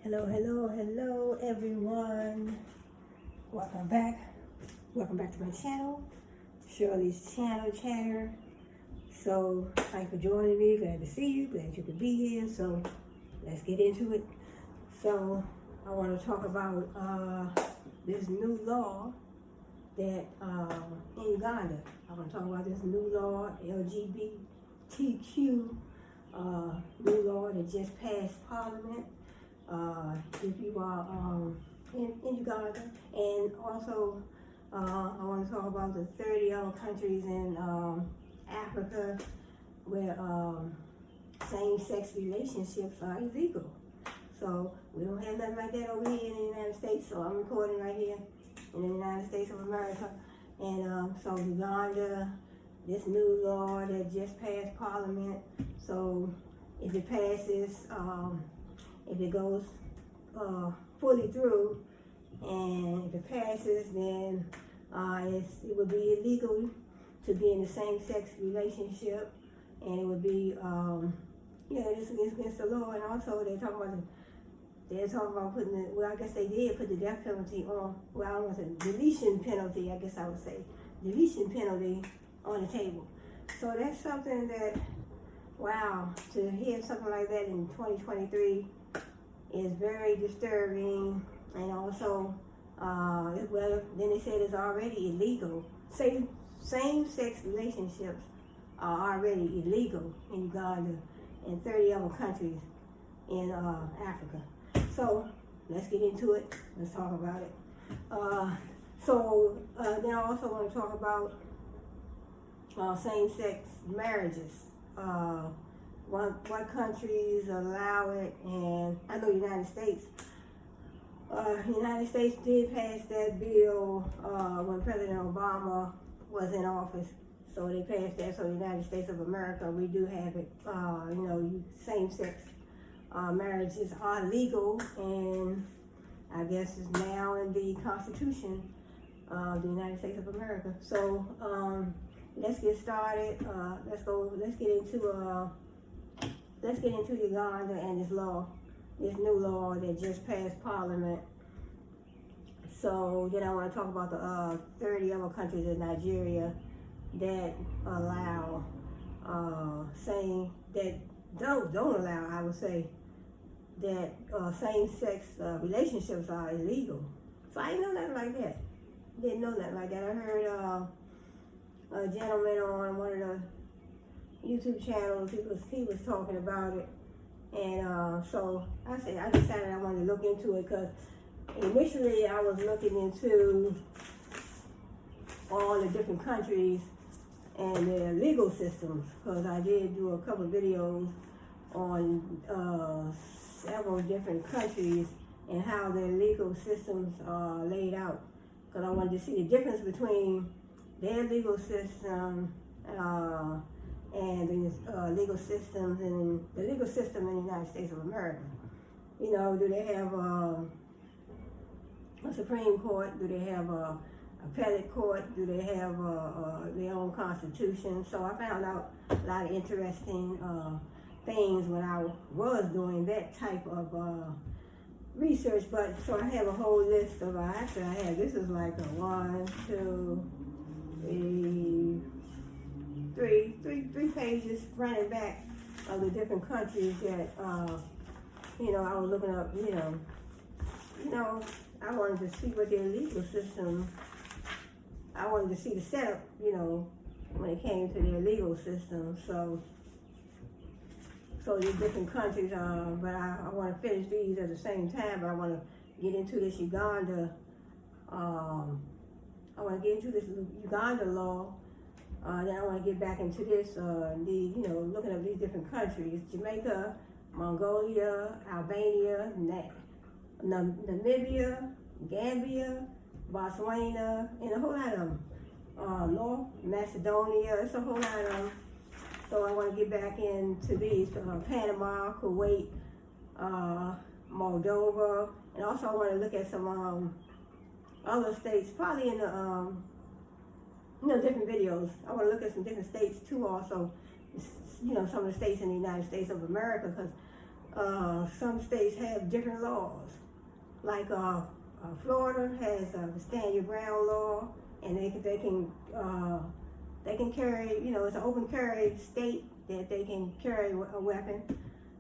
Hello everyone. Welcome back. Welcome back to my channel, Shirley's Channel Chatter. So, thanks for joining me. Glad to see you. Glad you could be here. So, let's get into it. So, I want to talk about this new law that in Uganda. I want to talk about this new law, Lgbtq new law that just passed Parliament. If you are in Uganda, and also I want to talk about the 30 other countries in Africa where same-sex relationships are illegal. So we don't have nothing like that over here in the United States. So I'm recording right here in the United States of America, and so Uganda, this new law that just passed Parliament. So if it passes, if it goes fully through, and if it passes, then it would be illegal to be in the same-sex relationship, and it would be, it's against the law. And also they're talking about putting the, well, I guess they did put the death penalty on, well, I don't want to say deletion penalty, I guess I would say, deletion penalty on the table. So that's something that, wow, to hear something like that in 2023 is very disturbing. And also, well, then they said it's already illegal. Same-sex relationships are already illegal in Uganda and 30 other countries in Africa. So let's get into it. Let's talk about it. Then I also want to talk about same-sex marriages. What countries allow it, and I know United States. United States did pass that bill when President Obama was in office. So they passed that. So the United States of America, we do have it. Same-sex marriages are legal, and I guess it's now in the Constitution of the United States of America. So let's get started. Let's get into Uganda and this new law that just passed Parliament. So then I want to talk about the 30 other countries in Nigeria that allow that don't allow, I would say, that same-sex relationships are illegal. So I didn't know nothing like that. Didn't know nothing like that. I heard a gentleman on one of the YouTube channels, he was talking about it, and so I decided I wanted to look into it, because initially I was looking into all the different countries and their legal systems, because I did do a couple of videos on several different countries and how their legal systems are laid out, because I wanted to see the difference between their legal system and the legal systems and the legal system in the United States of America. You know, do they have a Supreme Court? Do they have a appellate court? Do they have their own constitution? So I found out a lot of interesting things when I was doing that type of research. But so I have a whole list of, this is like a 1, 2, 3 pages front and back of the different countries that, I was looking up, I wanted to see what their legal system, I wanted to see the setup, when it came to their legal system. So these different countries, but I want to finish these at the same time, but I want to get into this Uganda, law. Then I want to get back into this, looking at these different countries: Jamaica, Mongolia, Albania, Namibia, Gambia, Botswana, and a whole lot of them. North Macedonia, it's a whole lot of them. So I want to get back into these: Panama, Kuwait, Moldova, and also I want to look at some other states, probably in the different videos. I want to look at some different states too, also, some of the states in the United States of America, because some states have different laws. Like Florida has a stand your ground law, and they can carry, you know, it's an open carry state that they can carry a weapon.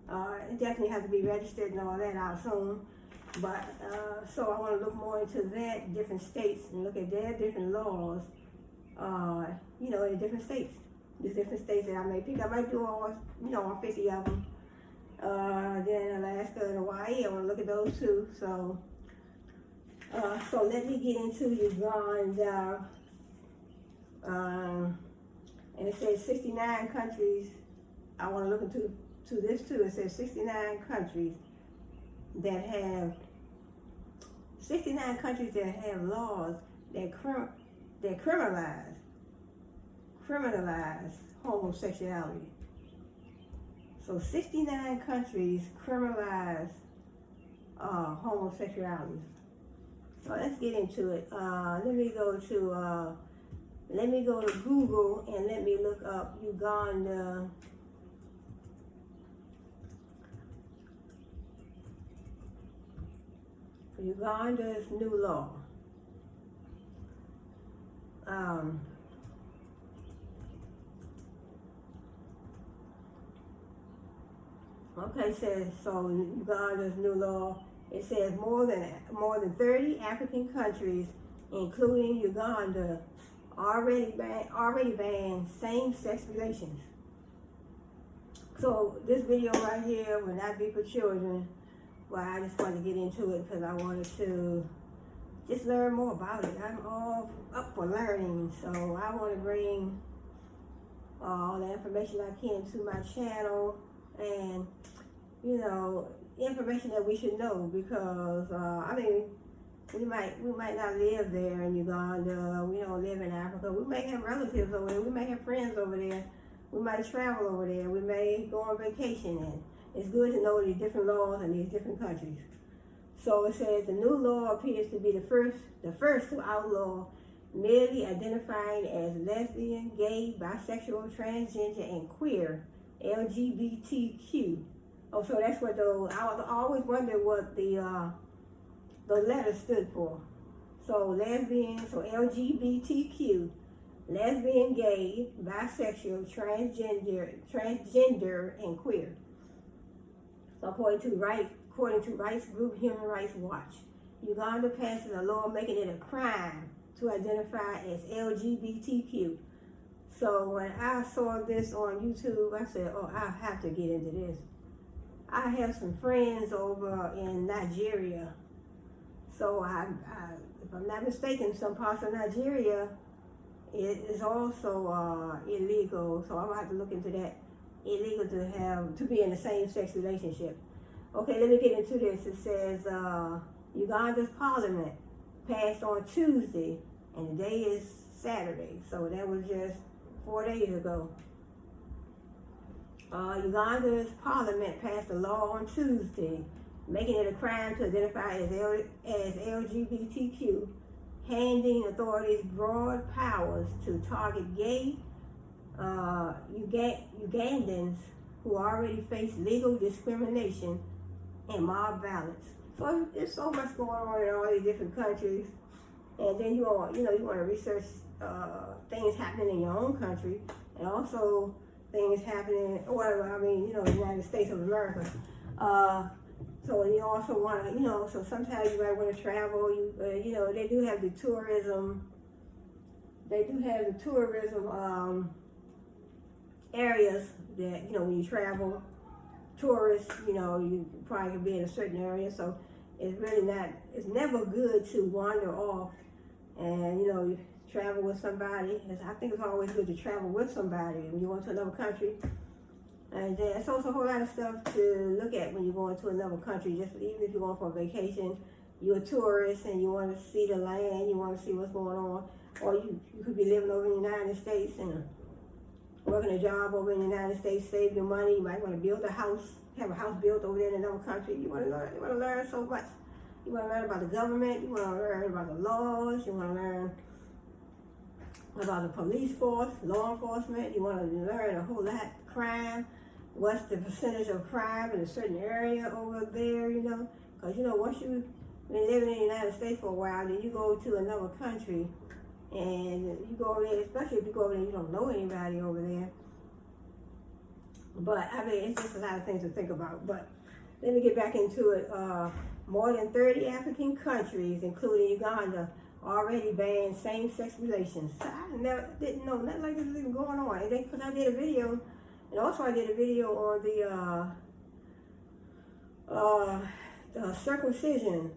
It definitely has to be registered and all that out soon. But so I want to look more into that, different states, and look at their different laws, you know, in different states. There's different states that I may pick. I might do all, you know, all 50 of them. Then Alaska and Hawaii, I want to look at those too. So, so let me get into Uganda. And it says 69 countries. I want to look into this too. It says 69 countries that have laws that criminalize homosexuality. So 69 countries criminalize homosexuality. So let's get into it. Let me go to Google and let me look up Uganda. Uganda's new law. Okay, it says, so Uganda's new law, it says more than 30 African countries, including Uganda, already ban same-sex relations. So this video right here will not be for children. Well, I just wanted to get into it because I wanted to just learn more about it. I'm all up for learning, so I want to bring all the information I can to my channel, and you know, information that we should know, because I mean, we might not live there in Uganda. We don't live in Africa. We may have relatives over there. We may have friends over there. We might travel over there. We may go on vacation, and it's good to know these different laws in these different countries. So it says the new law appears to be the first to outlaw merely identifying as lesbian, gay, bisexual, transgender, and queer, LGBTQ. Oh, so that's what those, I always wondered what the letters stood for. So lesbian, so LGBTQ, lesbian, gay, bisexual, transgender, and queer. So according to rights group Human Rights Watch, Uganda passes a law making it a crime to identify as LGBTQ. So when I saw this on YouTube, I said, oh, I have to get into this. I have some friends over in Nigeria. So if I'm not mistaken, some parts of Nigeria, it is also illegal. So I'm gonna have to look into that. Illegal to be in the same-sex relationship. Okay, let me get into this. It says Uganda's parliament passed on Tuesday, and the day is Saturday. So that was just 4 days ago. Uganda's parliament passed a law on Tuesday, making it a crime to identify as LGBTQ, handing authorities broad powers to target gay Ugandans who already face legal discrimination and mob violence. So there's so much going on in all these different countries, and then you want to research things happening in your own country, and also things happening, the United States of America. So you also want to, so sometimes you might want to travel. They do have the tourism. They do have the tourism areas that, when you travel, tourists, you probably can be in a certain area. So it's never good to wander off and, you travel with somebody. I think it's always good to travel with somebody when you go to another country. And there's also a whole lot of stuff to look at when you go into another country. Just even if you're going for a vacation, you're a tourist and you want to see the land, you want to see what's going on. Or you could be living over in the United States and working a job over in the United States, save your money. You might want to build a house, have a house built over there in another country. You want to learn so much. You want to learn about the government. You want to learn about the laws. You want to learn about the police force, law enforcement. You want to learn a whole lot, crime. what's the percentage of crime in a certain area over there, you know? Because, you know, once you've been living in the United States for a while, then you go to another country, and you go over there, especially if you go over there and you don't know anybody over there. But, I mean, it's just a lot of things to think about. But let me get back into it. More than 30 African countries, including Uganda, already banned same-sex relations. So I didn't know nothing like this was even going on. And then, because I did a video, and also I did a video on the circumcision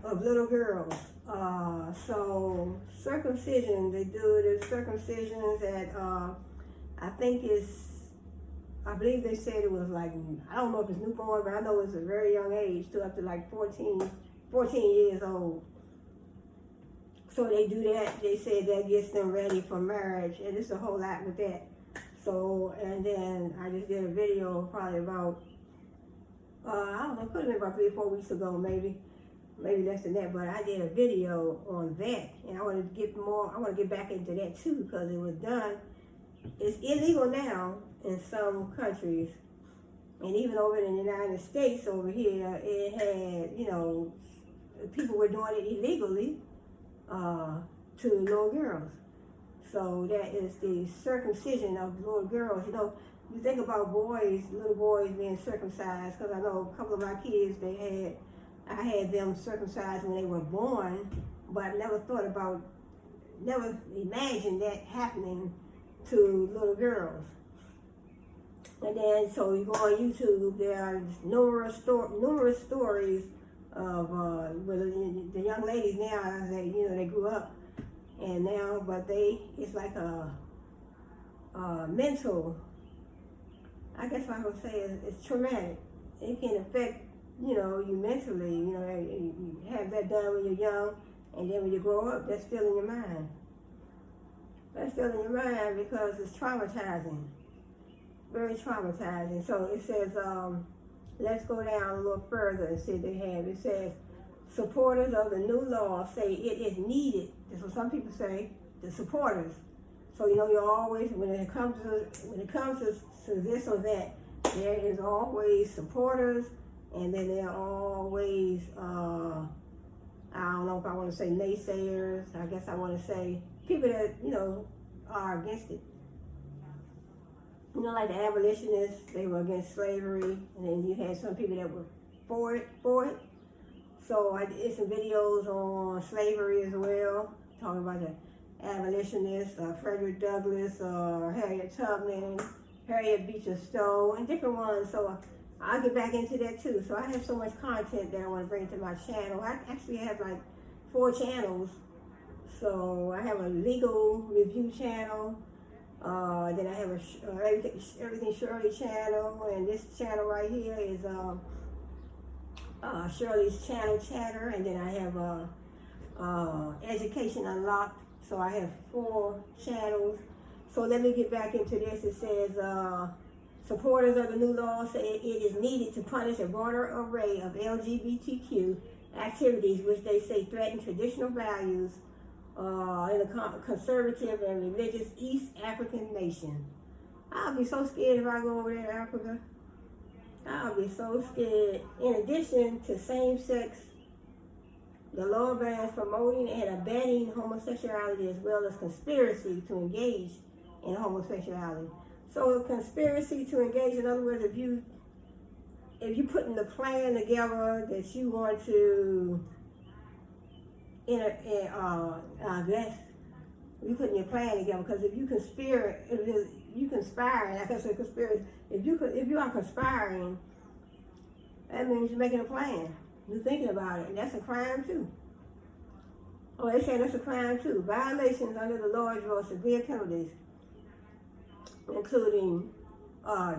of little girls. So circumcision, they do the circumcisions at, I believe they said it was like, I don't know if it's newborn, but I know it's a very young age, to up to like 14 years old. So they do that. They said that gets them ready for marriage, and it's a whole lot with that. So, and then I just did a video probably about, I don't know, it could have been about 3 or 4 weeks ago, maybe less than that, but I did a video on that, and I want to get back into that too, because it was done. It's illegal now in some countries, and even over in the United States over here, it had, you know, people were doing it illegally to little girls. So that is the circumcision of little girls. You know, you think about little boys being circumcised, because I know a couple of my kids, I had them circumcised when they were born, but I never imagined that happening to little girls. And then, so you go on YouTube, there are numerous stories of the young ladies now, they grew up, and now, but it's like a mental, I guess what I would say is it's traumatic. It can affect, you know, you mentally, you know, you have that done when you're young, and then when you grow up, that's still in your mind. That's still in your mind because it's traumatizing, very traumatizing. So it says, let's go down a little further and see what they have. It says, supporters of the new law say it is needed. That's what some people say, the supporters. So, you know, you're always, when it comes to this or that, there is always supporters, and then there are always, I don't know if I want to say naysayers. I guess I want to say people that, you know, are against it. You know, like the abolitionists, they were against slavery, and then you had some people that were for it. So I did some videos on slavery as well, talking about the abolitionists, Frederick Douglass, Harriet Tubman, Harriet Beecher Stowe, and different ones. So I'll get back into that too. So I have so much content that I want to bring to my channel. I actually have like 4 channels. So I have a legal review channel. Then I have a everything Shirley channel, and this channel right here is Shirley's channel chatter, and then I have Education Unlocked. So I have 4 channels. So let me get back into this. It says supporters of the new law say it is needed to punish a broader array of LGBTQ activities which they say threaten traditional values in a conservative and religious East African nation. I'll be so scared if I go over there to Africa. I'll be so scared. In addition to same-sex, the law bans promoting and abetting homosexuality as well as conspiracy to engage in homosexuality. So conspiracy to engage, in other words, if you putting the plan together that you want to I guess you putting your plan together, because if you conspiring, like I said, conspiracy. If you are conspiring, that means you're making a plan. You're thinking about it, and that's a crime too. Oh, they say that's a crime too. Violations under the law draw severe penalties, including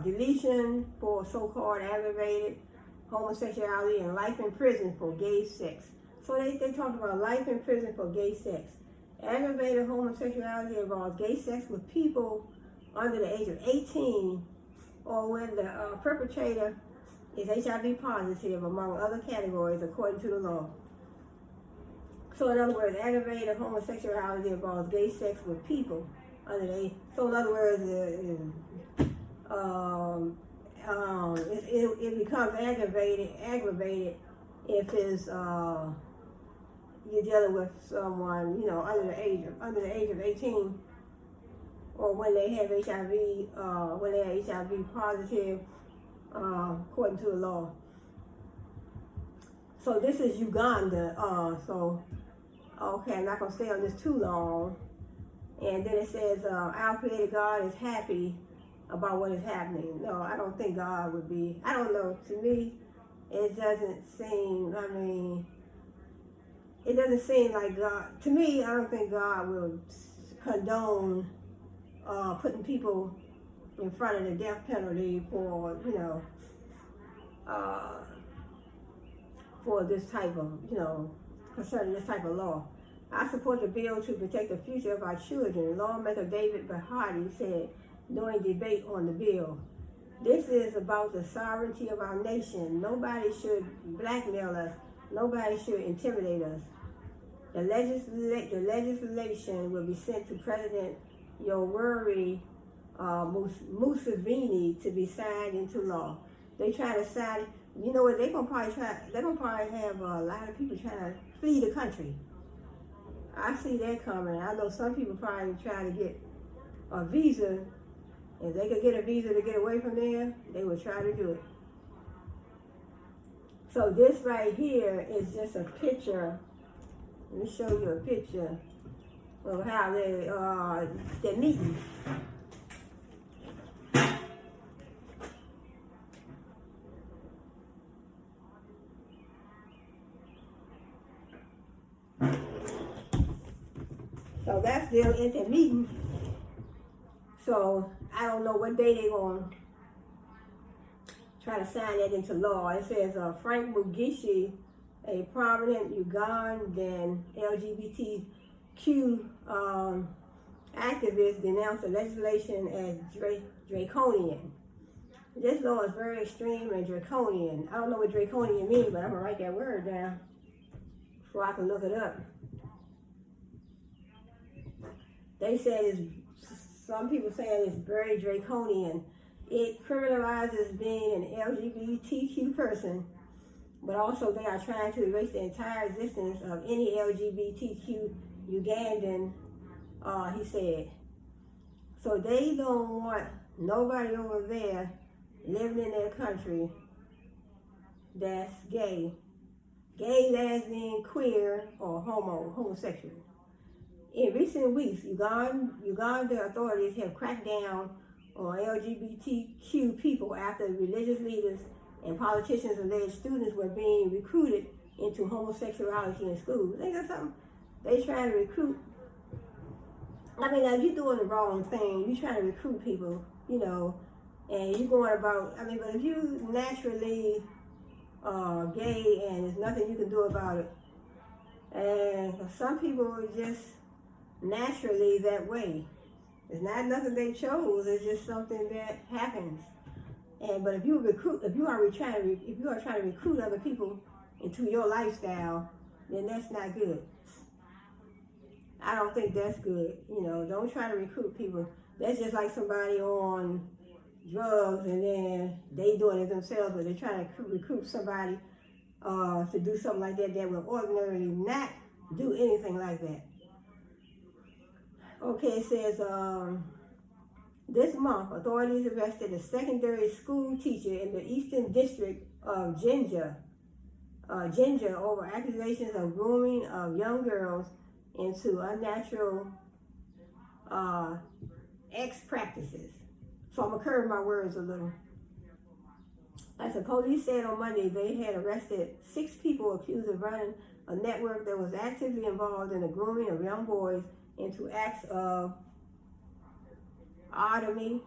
deletion for so-called aggravated homosexuality and life in prison for gay sex. So they talked about life in prison for gay sex. Aggravated homosexuality involves gay sex with people under the age of 18, or when the perpetrator is HIV positive, among other categories, according to the law. So in other words, aggravated homosexuality involves gay sex with people under the age. So in other words, it becomes aggravated if it's you're dealing with someone, you know, under the age of 18, or when they have HIV, when they are HIV positive, according to the law. So this is Uganda. Okay, I'm not gonna stay on this too long. And then it says, our Creator God is happy about what is happening. No, I don't think God would be. I don't know. To me, it doesn't seem. I mean, it doesn't seem like God. To me, I don't think God will condone putting people in front of the death penalty for, you know, for this type of, you know, concerning this type of law. I support the bill to protect the future of our children. Lawmaker David Bahati said during debate on the bill, this is about the sovereignty of our nation. Nobody should blackmail us. Nobody should intimidate us. The legislation will be sent to President Yoweri Museveni to be signed into law. They try to sign it. You know what? They're gonna probably have a lot of people trying to flee the country. I see that coming. I know some people probably try to get a visa. If they could get a visa to get away from there, they would try to do it. So this right here is just a picture. Let me show you a picture of how they're meeting. So that's them in the meeting. So I don't know what day they're going to try to sign that into law. It says Frank Mugishi, a prominent Ugandan LGBTQ activist, denounced the legislation as draconian. This law is very extreme and draconian. I don't know what draconian means, but I'm going to write that word down so I can look it up. They said some people saying it's very draconian. It criminalizes being an LGBTQ person, but also they are trying to erase the entire existence of any LGBTQ Ugandan, he said. So they don't want nobody over there living in their country that's gay, lesbian, queer, or homosexual. In recent weeks, Uganda authorities have cracked down on LGBTQ people after religious leaders and politicians alleged students were being recruited into homosexuality in schools. Ain't that something? They trying to recruit. I mean, if you're doing the wrong thing, you're trying to recruit people, you know, and you're going about, I mean, but if you naturally gay and there's nothing you can do about it, and some people are just naturally that way. It's not nothing they chose. It's just something that happens. And but if you are trying to recruit other people into your lifestyle, then that's not good. I don't think that's good. You know, don't try to recruit people. That's just like somebody on drugs and then they doing it themselves, but they're trying to recruit somebody to do something like that that would ordinarily not do anything like that. Okay, it says, this month, authorities arrested a secondary school teacher in the Eastern District of Jinja over accusations of grooming of young girls into unnatural X practices. So I'm going to curve my words a little. As the police said on Monday, they had arrested 6 people accused of running a network that was actively involved in the grooming of young boys into acts of otomy.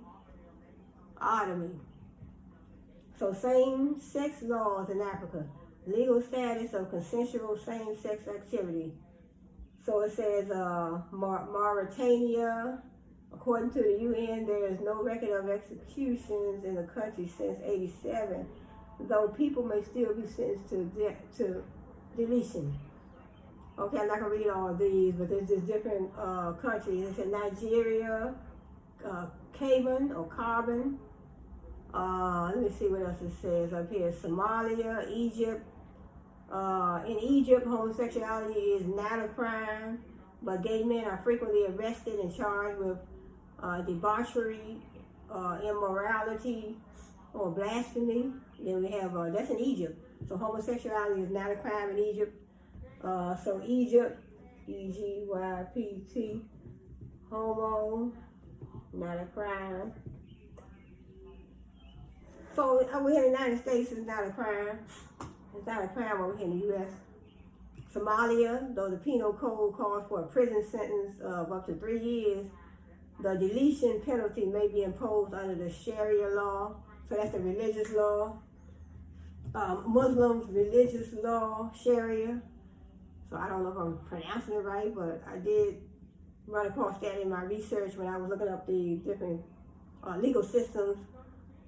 So same-sex laws in Africa, legal status of consensual same-sex activity. So it says Mauritania, according to the UN, there is no record of executions in the country since '87, though people may still be sentenced to deletion. Okay, I'm not going to read all of these, but there's just different countries. It's in Nigeria, Carbon, Let me see what else it says up here. Somalia, Egypt. In Egypt, homosexuality is not a crime, but gay men are frequently arrested and charged with debauchery, immorality, or blasphemy. Then we have, that's in Egypt. So homosexuality is not a crime in Egypt. So Egypt, Egypt, homo, not a crime. So over here in the United States, it's not a crime. It's not a crime over here in the U.S. Somalia, though the penal code calls for a prison sentence of up to 3 years, the deletion penalty may be imposed under the Sharia law. So that's the religious law. Muslims' religious law, Sharia. So I don't know if I'm pronouncing it right, but I did run across that in my research when I was looking up the different legal systems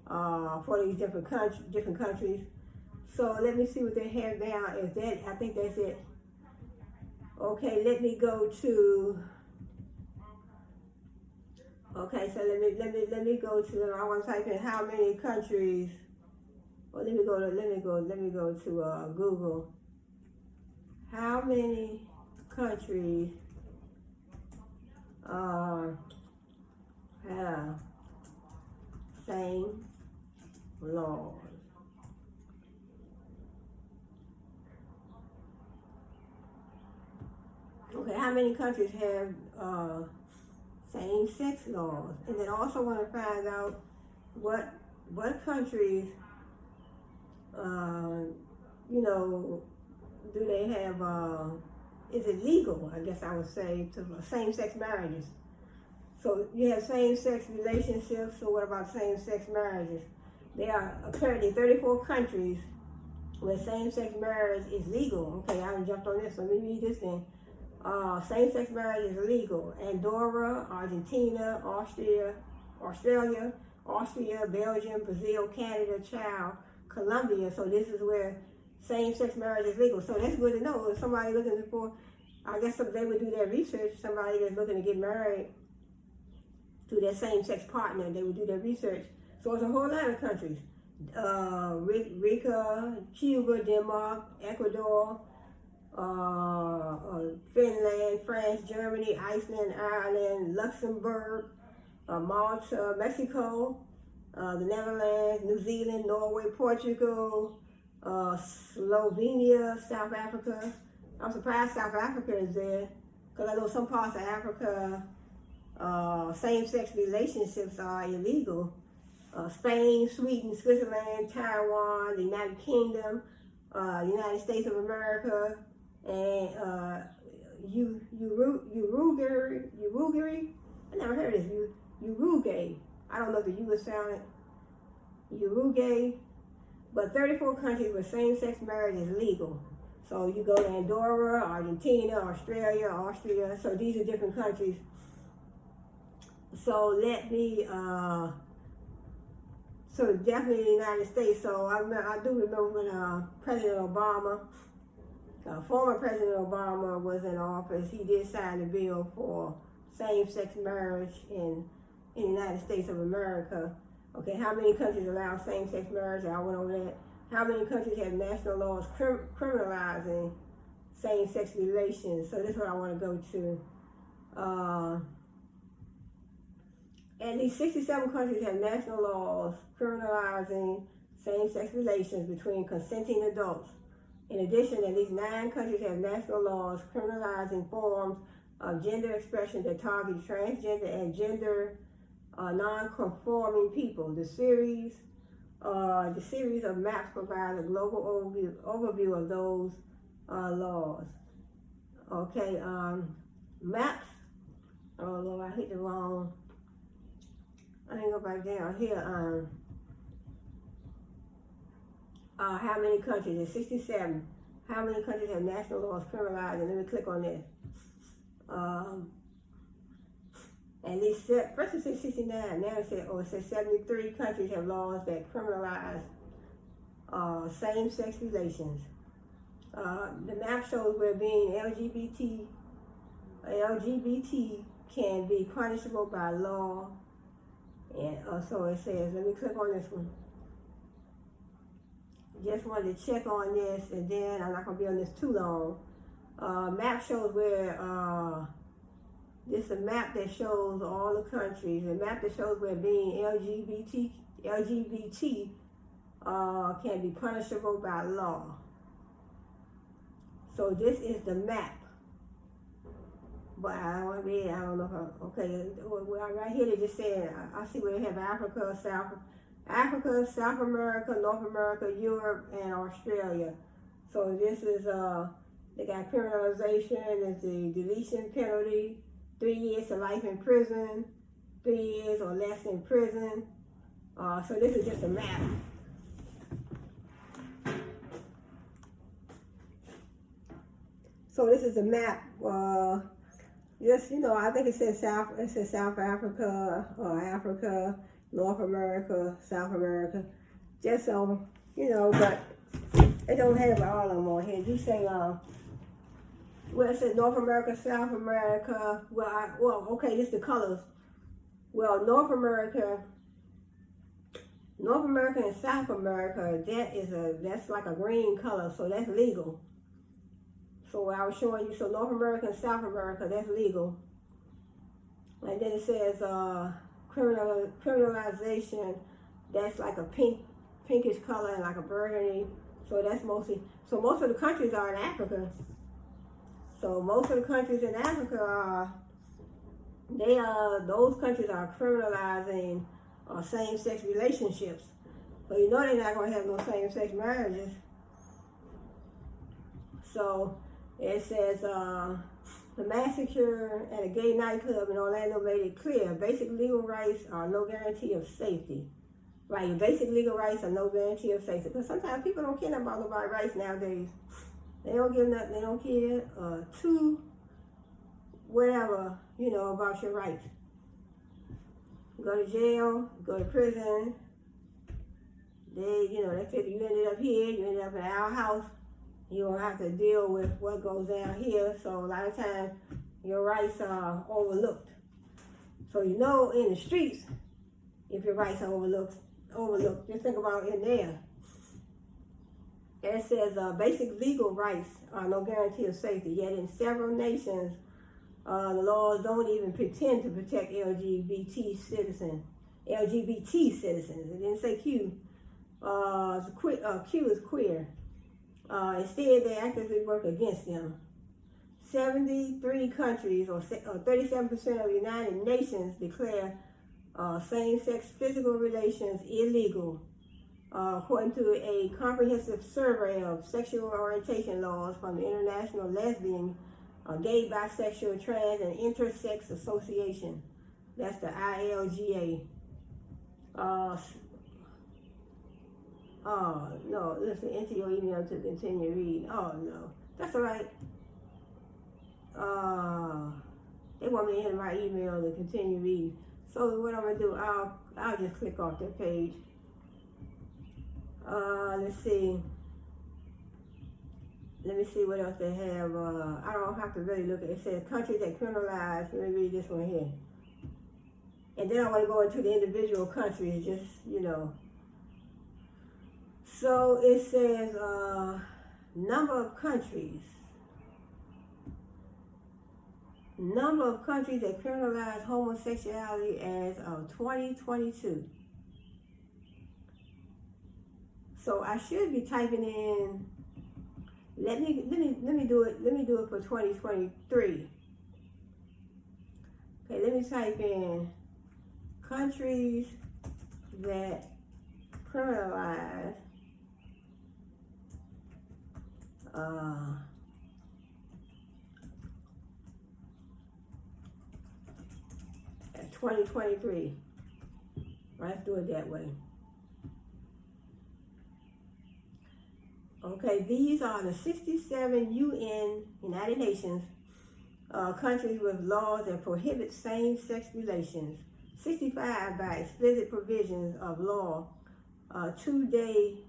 for these different countries. So let me see what they have now. Is that, I think that's it. Okay, let me go to. Okay, so let me go to. I want to type in how many countries. Well, let me go to Google. How many countries have same laws? Okay, how many countries have same-sex laws? And then also want to find out what countries, do they have, is it legal, I guess I would say, to same-sex marriages? So you have same-sex relationships, so what about same-sex marriages? There are currently 34 countries where same-sex marriage is legal. Okay, I jumped on this, so let me read this thing. Same-sex marriage is illegal. Andorra, Argentina, Australia, Belgium, Brazil, Canada, Colombia. So this is where same-sex marriage is legal. So that's good to know. If somebody looking for, I guess they would do their research. Somebody that's looking to get married to their same-sex partner, they would do their research. So it's a whole lot of countries. Rica, Cuba, Denmark, Ecuador, Finland, France, Germany, Iceland, Ireland, Luxembourg, Malta, Mexico, the Netherlands, New Zealand, Norway, Portugal, Slovenia, South Africa. I'm surprised South Africa is there, because I know some parts of Africa, same-sex relationships are illegal. Spain, Sweden, Switzerland, Taiwan, the United Kingdom, the United States of America, and Uruguay. I never heard of this. Uruguay. I don't know if the U is sounded. Uruguay. But 34 countries where same-sex marriage is legal. So you go to Andorra, Argentina, Australia, Austria. So these are different countries. So let me, so definitely the United States. So I do remember when President Obama, former President Obama was in office, he did sign a bill for same-sex marriage in the United States of America. Okay, how many countries allow same-sex marriage? I went over that. How many countries have national laws criminalizing same-sex relations? So this is what I want to go to. At least 67 countries have national laws criminalizing same-sex relations between consenting adults. In addition, at least 9 countries have national laws criminalizing forms of gender expression that target transgender and gender non-conforming people. The series of maps provide a global overview of those laws. Okay, maps. Oh Lord, I hit the wrong. I didn't go back down here. How many countries? There's 67. How many countries have national laws criminalizing? Let me click on this. At least, first it said 69, now it says 73 countries have laws that criminalize same-sex relations. The map shows where being LGBT can be punishable by law. And so it says, let me click on this one. Just wanted to check on this, and then I'm not going to be on this too long. Map shows where, this is a map that shows all the countries, a map that shows where being LGBT can be punishable by law. So this is the map. But I don't know how, okay, right here they just said, I see where they have Africa, South America, North America, Europe, and Australia. So this is, they got criminalization, it's the deletion penalty, 3 years to life in prison, 3 years or less in prison. So this is just a map. So this is a map. Just, I think it says South Africa, Africa, North America, South America. Just so, but it don't have all of them on here. Do say, it says North America, South America. Okay, this is the colors. Well, North America and South America, that's like a green color, so that's legal. So I was showing you, so North America and South America, that's legal. And then it says criminalization, that's like a pinkish color and like a burgundy. So that's mostly, so most of the countries are in Africa. So most of the countries in Africa those countries are criminalizing same-sex relationships. So they're not going to have no same-sex marriages. So it says the massacre at a gay nightclub in Orlando made it clear basic legal rights are no guarantee of safety. Right, your basic legal rights are no guarantee of safety. Because sometimes people don't care about nobody's rights nowadays. They don't give nothing, they don't care whatever, about your rights. Go to jail, go to prison. They figure you ended up here, you ended up in our house. You don't have to deal with what goes down here. So a lot of times your rights are overlooked. So in the streets, if your rights are overlooked, just think about in there. It says basic legal rights are no guarantee of safety. Yet in several nations, the laws don't even pretend to protect LGBT citizens. It didn't say Q. Q is queer. Instead, they actively work against them. 73 countries, or 37% of the United Nations, declare same-sex physical relations illegal, according to a comprehensive survey of sexual orientation laws from the International Lesbian, Gay, Bisexual, Trans, and Intersex Association. That's the ILGA. No, listen, enter your email to continue reading. Oh, no. That's all right. They want me to enter my email to continue reading. So what I'm going to do, I'll just click off that page. Let's see. Let me see what else they have. I don't have to really look at it. It says countries that criminalize. Let me read this one here. And then I want to go into the individual countries, just, So it says number of countries that criminalize homosexuality as of 2022. So I should be typing in. Let me do it. Let me do it for 2023. Okay, let me type in countries that criminalize at 2023. Let's do it that way. Okay, these are the 67 United Nations countries with laws that prohibit same-sex relations, 65 by explicit provisions of law, 2 de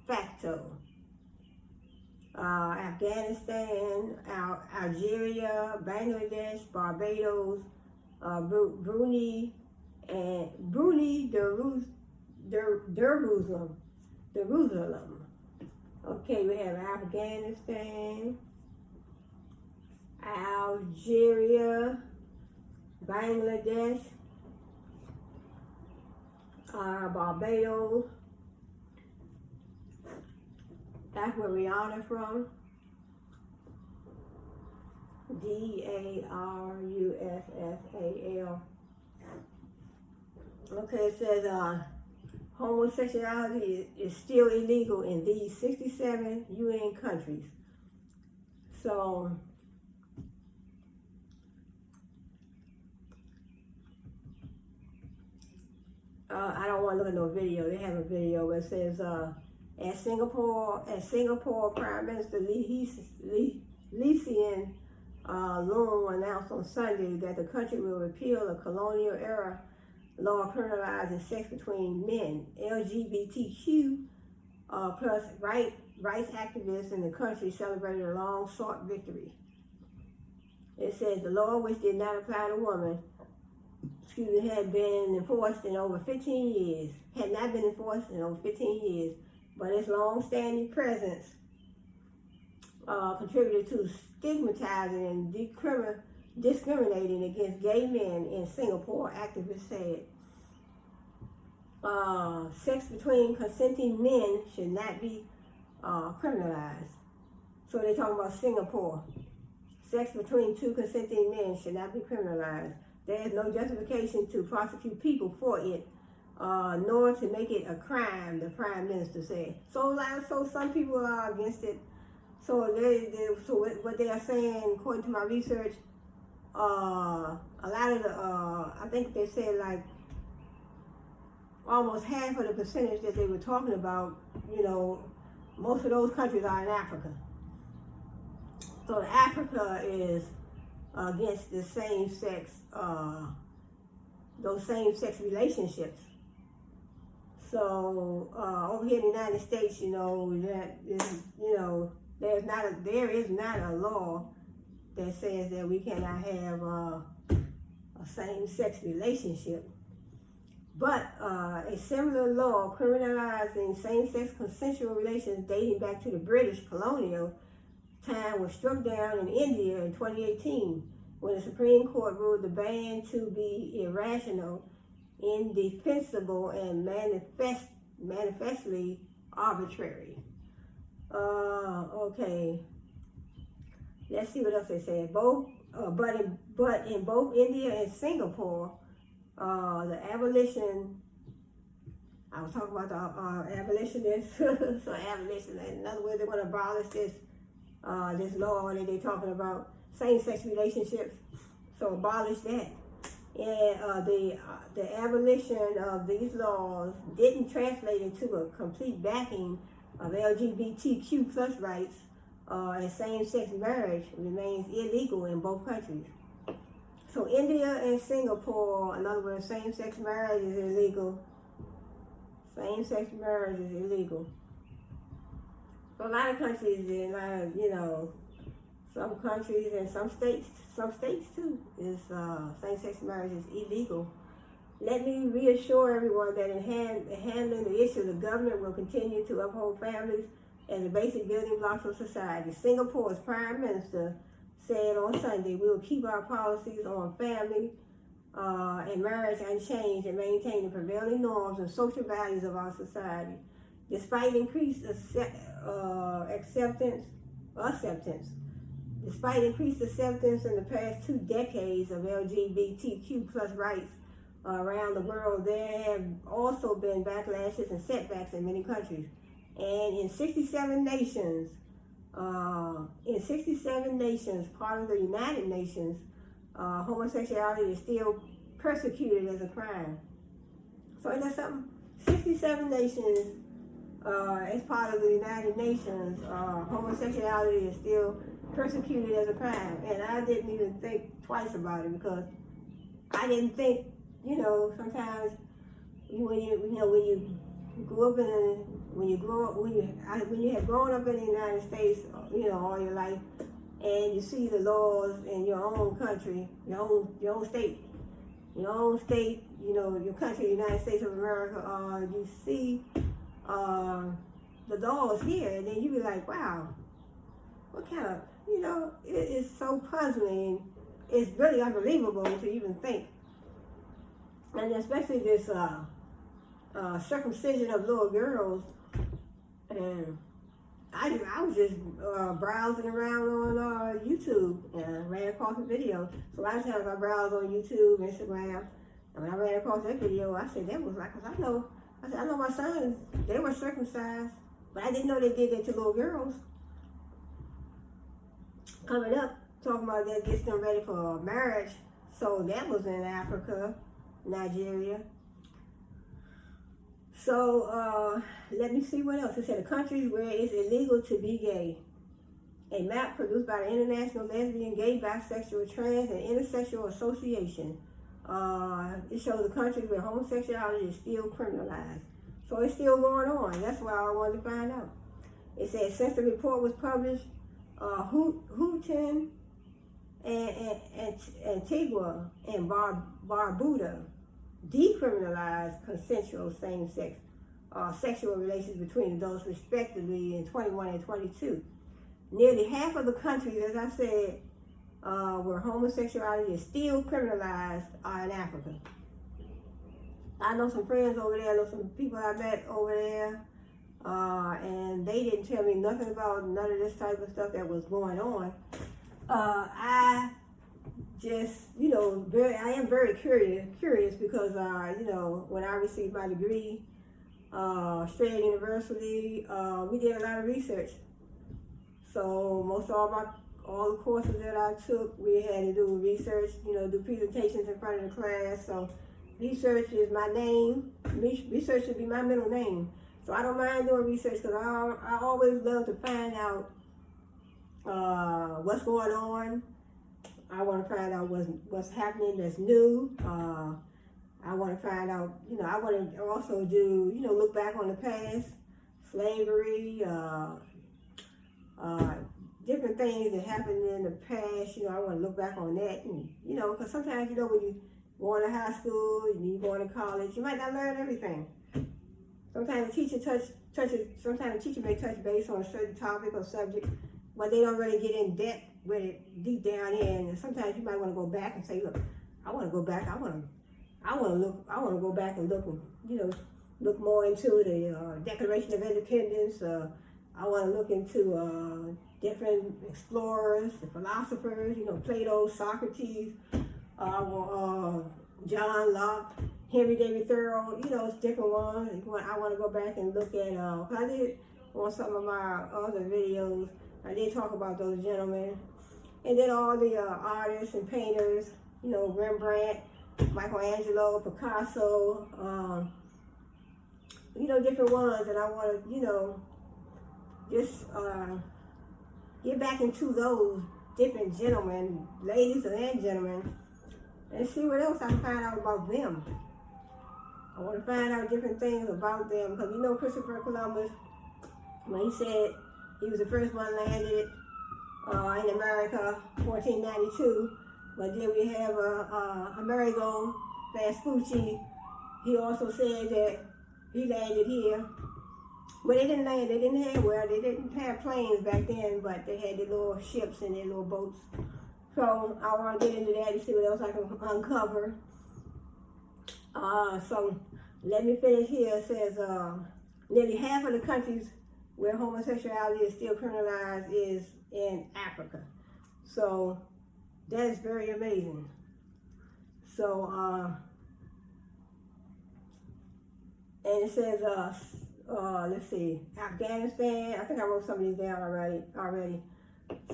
facto. Afghanistan, Algeria, Bangladesh, Barbados, Brunei, and Brunei Darussalam. Okay, we have Afghanistan, Algeria, Bangladesh, Barbados. That's where Rihanna's from. Darussal. Okay, it says homosexuality is still illegal in these 67 UN countries. So, I don't want to look at no video. They have a video where it says, as Singapore Prime Minister Lee Hsien Loong announced on Sunday that the country will repeal a colonial era law criminalizing sex between men. Lgbtq plus rights activists in the country celebrated a long-sought victory. It says the law, which did not apply to women, had been enforced in over 15 years, had not been enforced in over 15 years, but its long-standing presence contributed to stigmatizing and discriminating against gay men in Singapore, activists said. Sex between consenting men should not be criminalized. So they're talking about Singapore. Sex between two consenting men should not be criminalized. There is no justification to prosecute people for it, nor to make it a crime, the Prime Minister said. So some people are against it. So what they are saying, according to my research, a lot of the, I think they said like almost half of the percentage that they were talking about, most of those countries are in Africa. So Africa is against the those same-sex relationships. So over here in the United States, there is not a law that says that we cannot have a same-sex relationship. But a similar law criminalizing same-sex consensual relations dating back to the British colonial time was struck down in India in 2018 when the Supreme Court ruled the ban to be irrational, indefensible, and manifestly arbitrary. Okay. Let's see what else they said. But in both India and Singapore, the abolition. I was talking about the abolitionists. So abolition, in other words, they're going to abolish this law that they're talking about, same-sex relationships. So abolish that. And the abolition of these laws didn't translate into a complete backing of LGBTQ plus rights, and same-sex marriage remains illegal in both countries. So India and Singapore, in other words, same-sex marriage is illegal. Same-sex marriage is illegal. So a lot of countries, some countries and some states too, is same-sex marriage is illegal. Let me reassure everyone that in handling the issue, the government will continue to uphold families as the basic building blocks of society. Singapore's Prime Minister said on Sunday, we will keep our policies on family and marriage unchanged and maintain the prevailing norms and social values of our society. Despite increased acceptance in the past 2 decades of LGBTQ plus rights around the world, there have also been backlashes and setbacks in many countries. And in 67 nations, part of the United Nations, homosexuality is still persecuted as a crime. So isn't that something? 67 nations, as part of the United Nations, homosexuality is still persecuted as a crime. And I didn't even think twice about it, because I didn't think, sometimes when you have grown up in the United States, all your life, and you see the laws in your own country, your own state, your own state, your country, the United States of America, you see the laws here, and then you be like, wow, what kind of, it is so puzzling. It's really unbelievable to even think. And especially this circumcision of little girls. And I was just browsing around on YouTube and ran across a video. So a lot of times I browse on YouTube, Instagram, and when I ran across that video, I said, that was like, cause I know my sons, they were circumcised, but I didn't know they did that to little girls. Coming up, talking about that gets them ready for marriage. So that was in Africa, Nigeria. So let me see what else. It said the countries where it's illegal to be gay. A map produced by the International Lesbian, Gay, Bisexual, Trans, and Intersexual Association. It shows the countries where homosexuality is still criminalized. So it's still going on. That's why I wanted to find out. It says since the report was published, Houghton and Antigua and Barbuda decriminalized consensual same-sex sexual relations between adults respectively in 21 and 22. Nearly half of the countries, as I said, where homosexuality is still criminalized are in Africa. I know some friends over there, I know some people I met over there, and they didn't tell me nothing about none of this type of stuff that was going on. I just, I am very curious because, when I received my degree, straight at university, we did a lot of research. So most all the courses that I took, we had to do research, do presentations in front of the class. So research is my name. Research should be my middle name. So I don't mind doing research because I always love to find out what's going on. I want to find out what's happening that's new. I want to find out, I want to also do, look back on the past, slavery, different things that happened in the past. I want to look back on that, and because sometimes when you go to high school and you go to college, you might not learn everything. Sometimes the teacher sometimes the teacher may touch base on a certain topic or subject, but they don't really get in depth with it deep down in. And sometimes you might want to go back and say, look, I want to go back. I want to go back and look, look more into the Declaration of Independence. I want to look into different explorers, the philosophers, Plato, Socrates, John Locke, Henry David Thoreau, it's different ones. I want to go back and look at, I did on some of my other videos, I did talk about those gentlemen. And then all the artists and painters, Rembrandt, Michelangelo, Picasso, different ones. And I want to, just get back into those different gentlemen, ladies and gentlemen, and see what else I can find out about them. I want to find out different things about them because Christopher Columbus, when he said he was the first one landed in America, 1492, but then we have Amerigo Vespucci. He also said that he landed here. Well, they didn't land. They didn't have planes back then, but they had their little ships and their little boats. So I want to get into that and see what else I can uncover. So let me finish here. It says nearly half of the countries where homosexuality is still criminalized is in Africa. So that is very amazing. So and it says let's see, Afghanistan. I think I wrote some of these down already.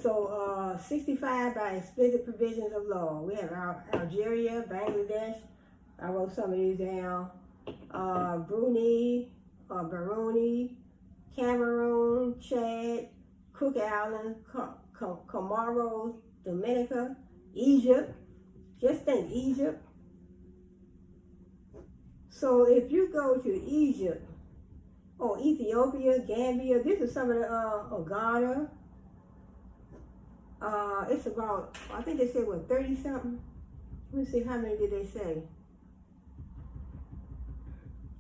So 65 by explicit provisions of law. We have Algeria, Bangladesh. I wrote some of these down. Brunei, Cameroon, Chad, Cook Islands, Comoros, Dominica, Egypt. Just think Egypt. So if you go to Egypt, Ethiopia, Gambia, this is some of the Ghana. It's about, I think they said 30 something. Let me see, how many did they say?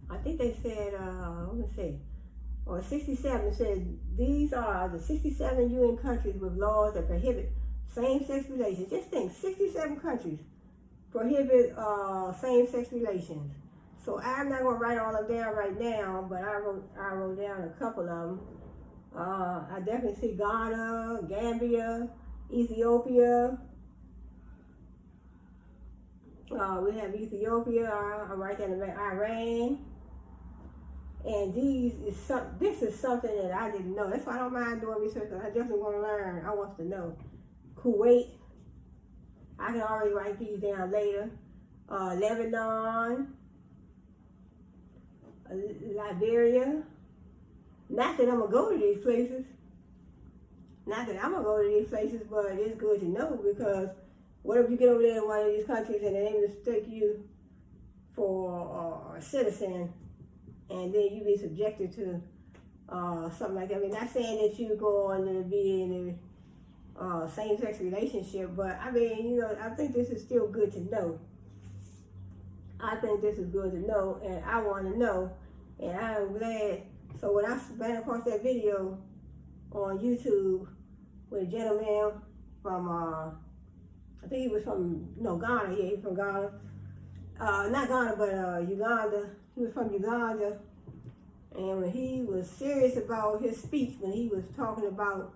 I think they said, let me see. Or 67 said, these are the 67 UN countries with laws that prohibit same-sex relations. Just think, 67 countries prohibit same-sex relations. So I'm not going to write all of them down right now, but I wrote down a couple of them. I definitely see Ghana, Gambia, Ethiopia. We have Ethiopia, I'm right there in Iran. And this is something that I didn't know. That's why I don't mind doing research, because I definitely want to learn. I want to know. Kuwait, I can already write these down later. Lebanon, Liberia. Not that I'm going to go to these places. Not that I'm going to go to these places, but it's good to know, because what if you get over there in one of these countries and they mistake you for a citizen, and then you be subjected to something like that. I mean, not saying that you're going to be in a same-sex relationship, but I mean, you know, I think this is still good to know. I think this is good to know, and I want to know, and I'm glad. So when I ran across that video on YouTube with a gentleman from, I think he was from, Ghana. Yeah, he was from Ghana. Not Ghana, but Uganda. He was from Uganda, and when he was serious about his speech, when he was talking about,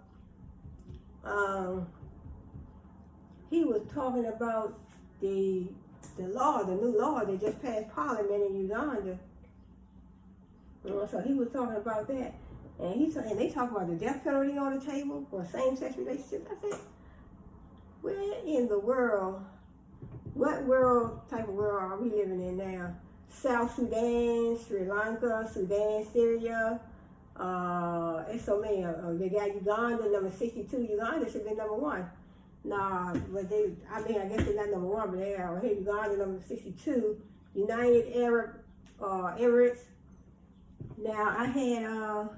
the law, the new law that just passed Parliament in Uganda. So he was talking about that, and they talk about the death penalty on the table for same-sex relationships. I said, where in the world? What type of world are we living in now? South Sudan, Sri Lanka, Sudan, Syria. It's so many. They got Uganda, number 62. Uganda should be number 1. Nah, but I guess they're not number 1, but they are. Hey, Uganda, number 62. United Arab Emirates. Now, I had,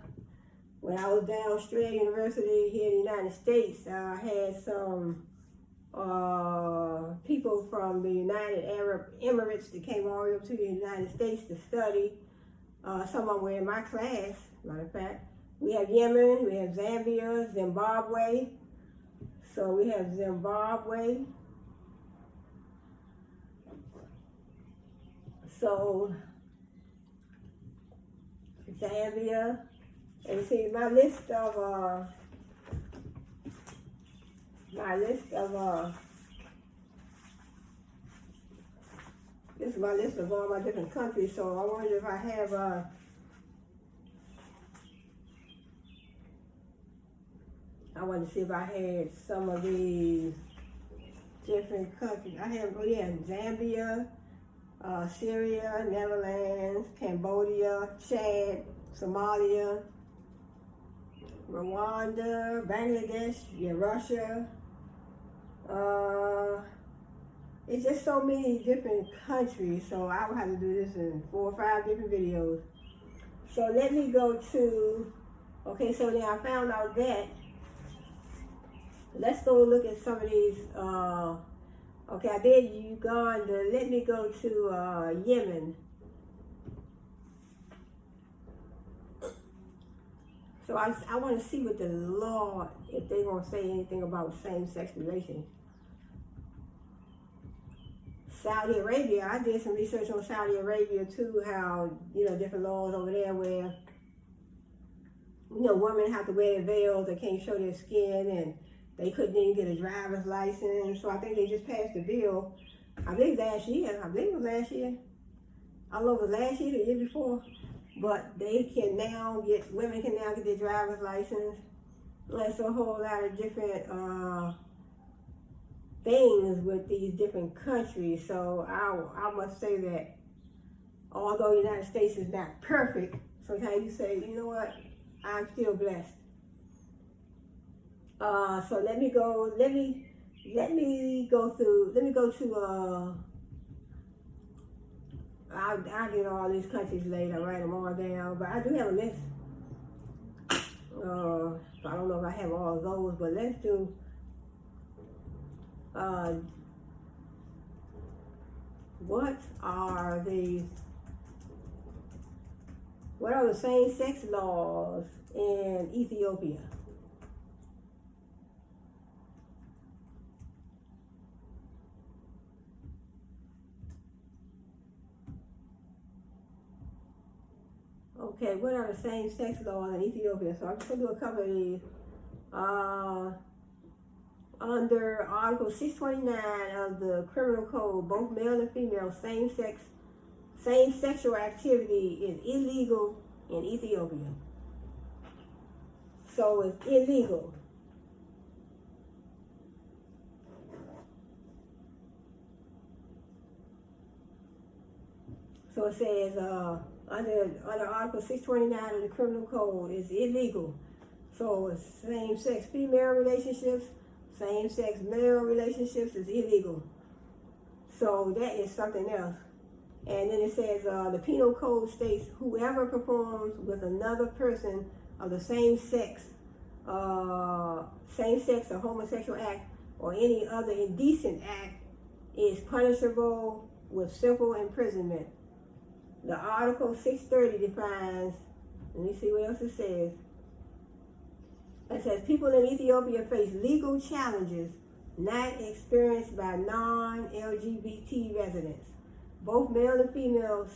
when I was down Australia University here in the United States, I had some people from the United Arab Emirates that came all the way up to the United States to study. Some of them were in my class, matter of fact. We have Yemen, we have Zambia, Zimbabwe. So we have Zimbabwe. So Zambia. And see, my list of this is my list of all my different countries. So I wonder if I have I want to see if I had some of these different countries. I have, Zambia, Syria, Netherlands, Cambodia, Chad, Somalia, Rwanda, Bangladesh, Russia. It's just so many different countries, so I would have to do this in 4 or 5 different videos. So let me go to, okay, so now I found out that, let's go look at some of these, okay, I did Uganda. Let me go to Yemen. So I want to see what the law, if they won't say anything about same-sex relations. Saudi Arabia, I did some research on Saudi Arabia too, how, different laws over there where, women have to wear a veil, they can't show their skin, and they couldn't even get a driver's license. So I think they just passed a bill, I believe last year. I don't know if it was last year, the year before. But women can now get their driver's license. There's a whole lot of different things with these different countries. So I must say that although the United States is not perfect, sometimes you say, you know what, I'm still blessed. So let me go to I'll get all these countries later, write them all down, but I do have a list. So I don't know if I have all of those, but let's do What are the same-sex laws in Ethiopia? Okay, what are the same-sex laws in Ethiopia? So I'm just going to do a couple of these. Under Article 629 of the Criminal Code, both male and female same sexual activity is illegal in Ethiopia. So it's illegal. So it says under Article 629 of the Criminal Code, it's illegal. So it's same-sex female relationships, same-sex male relationships is illegal. So that is something else. And then it says the penal code states whoever performs with another person of the same sex or homosexual act or any other indecent act is punishable with simple imprisonment. The Article 630 defines, let me see what else it says. It says people in Ethiopia face legal challenges not experienced by non-LGBT residents. Both male and female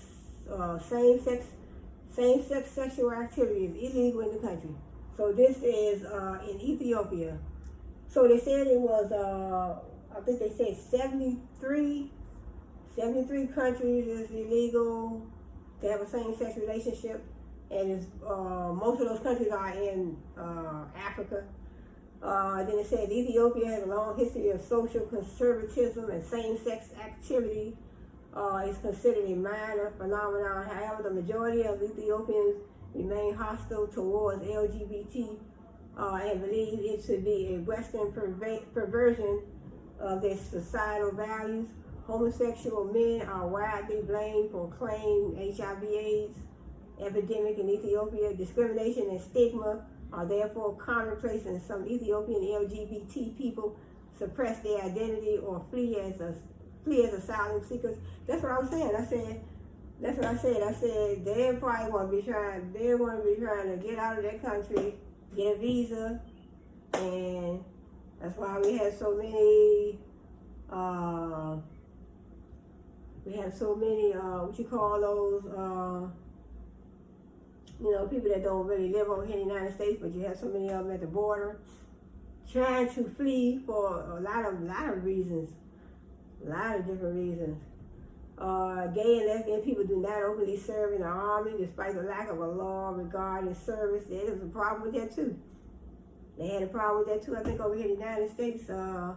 same-sex sexual activity is illegal in the country. So this is in Ethiopia. So they said it was, I think they said 73 countries is illegal to have a same-sex relationship. And most of those countries are in Africa. Then it says Ethiopia has a long history of social conservatism and same-sex activity is considered a minor phenomenon. However, the majority of Ethiopians remain hostile towards LGBT and believe it to be a Western perversion of their societal values. Homosexual men are widely blamed for claimed HIV/AIDS epidemic in Ethiopia. Discrimination and stigma are therefore commonplace, and some Ethiopian LGBT people suppress their identity or flee as asylum seekers. That's what I was saying. I said they probably want to be trying to get out of their country, get a visa, and that's why we have so many what you call those people that don't really live over here in the United States, but you have so many of them at the border trying to flee for a lot of reasons, a lot of different reasons. Gay and lesbian people do not openly serve in the army despite the lack of a law regarding service. There was a problem with that too. They had a problem with that too. I think over here in the United States, I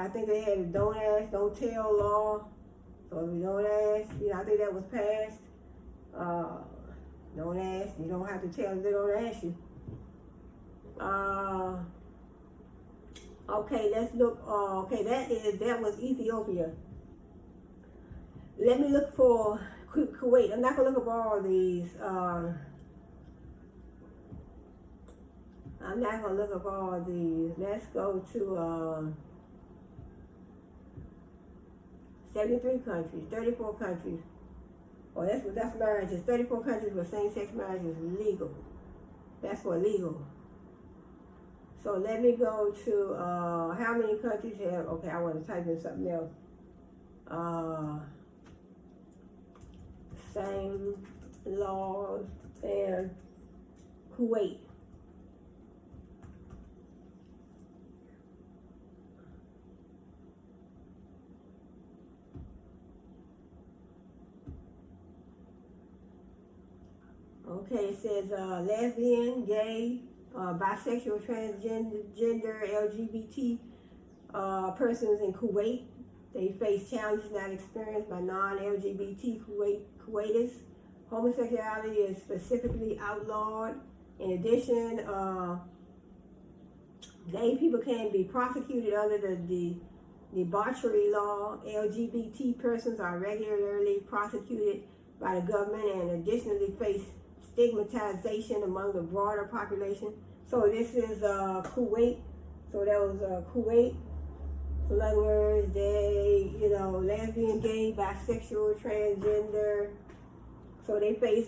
think they had a don't ask, don't tell law. So if you don't ask, I think that was passed. Don't ask, you don't have to tell them they don't ask you. Okay, let's look. That was Ethiopia. Let me look for Kuwait. I'm not gonna look up all these. Let's go to 73 countries, 34 countries. Oh, that's marriages. 34 countries where same-sex marriage is legal. That's for legal. So let me go to how many countries have. Okay, I want to type in something else. Same laws and Kuwait. Okay, it says lesbian, gay, bisexual, transgender, LGBT persons in Kuwait. They face challenges not experienced by non-LGBT Kuwaitis. Homosexuality is specifically outlawed. In addition, gay people can be prosecuted under the debauchery law. LGBT persons are regularly prosecuted by the government and additionally face stigmatization among the broader population. So this is Kuwait. So that was Kuwait. So in other words, they, lesbian, gay, bisexual, transgender. So they face,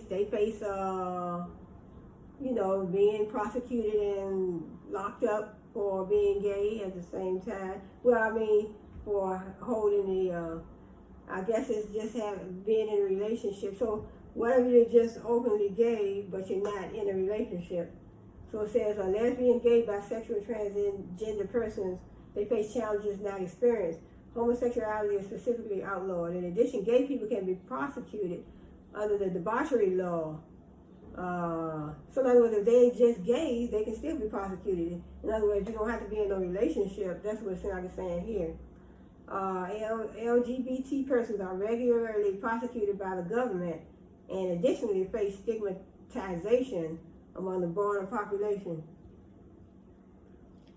being prosecuted and locked up for being gay at the same time. For holding I guess it's just being in a relationship. So what if you're just openly gay, but you're not in a relationship? So it says a lesbian, gay, bisexual, transgender persons, they face challenges not experienced. Homosexuality is specifically outlawed. In addition, gay people can be prosecuted under the debauchery law. So in other words, if they just gay, they can still be prosecuted. In other words, you don't have to be in a relationship. That's what it's like it's saying here. LGBT persons are regularly prosecuted by the government and additionally face stigmatization among the broader population.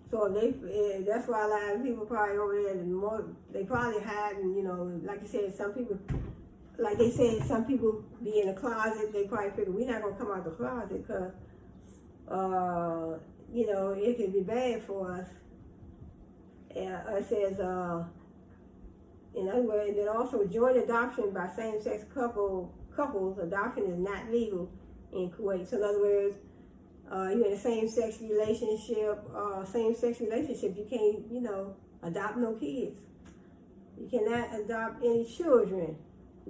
So that's why a lot of people probably over there, they probably hiding, like you said, some people be in the closet. They probably figure we're not going to come out the closet because, it can be bad for us. It says, in other words, and then also joint adoption by same-sex couples, adoption is not legal in Kuwait. So in other words, you're in a same-sex relationship, you can't, adopt no kids. You cannot adopt any children.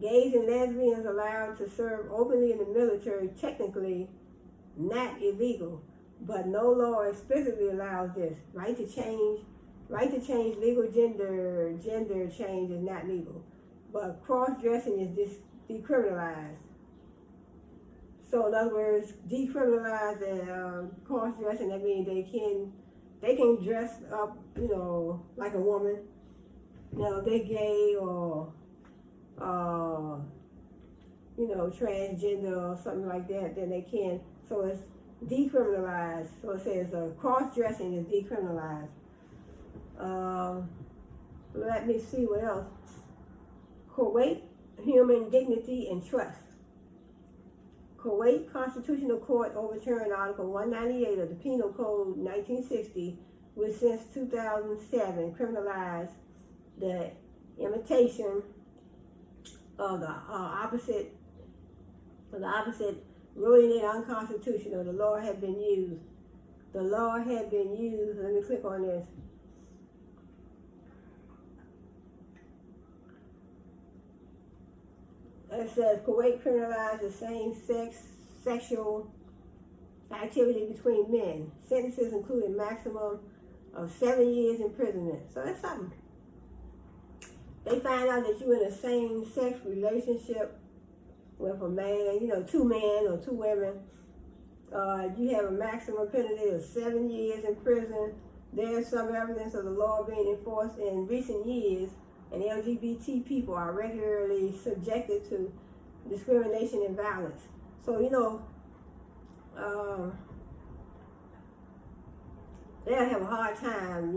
Gays and lesbians allowed to serve openly in the military, technically not illegal, but no law explicitly allows this. Right to change legal gender change is not legal, but cross-dressing is decriminalized. So in other words, decriminalize and cross-dressing, that means they can dress up, like a woman. If they're gay or transgender or something like that, then they can. So it's decriminalized. So it says cross-dressing is decriminalized. Let me see what else. Kuwait, human dignity and trust. Kuwait Constitutional Court overturned Article 198 of the Penal Code 1960, which since 2007 criminalized the imitation of the opposite, ruling it unconstitutional. The law had been used. Let me click on this. It says Kuwait criminalized same-sex sexual activity between men. Sentences including maximum of 7 years imprisonment. So that's something. They find out that you're in a same-sex relationship with a man, 2 men or 2 women. You have a maximum penalty of 7 years in prison. There's some evidence of the law being enforced in recent years, and LGBT people are regularly subjected to discrimination and violence. So, they'll have a hard time,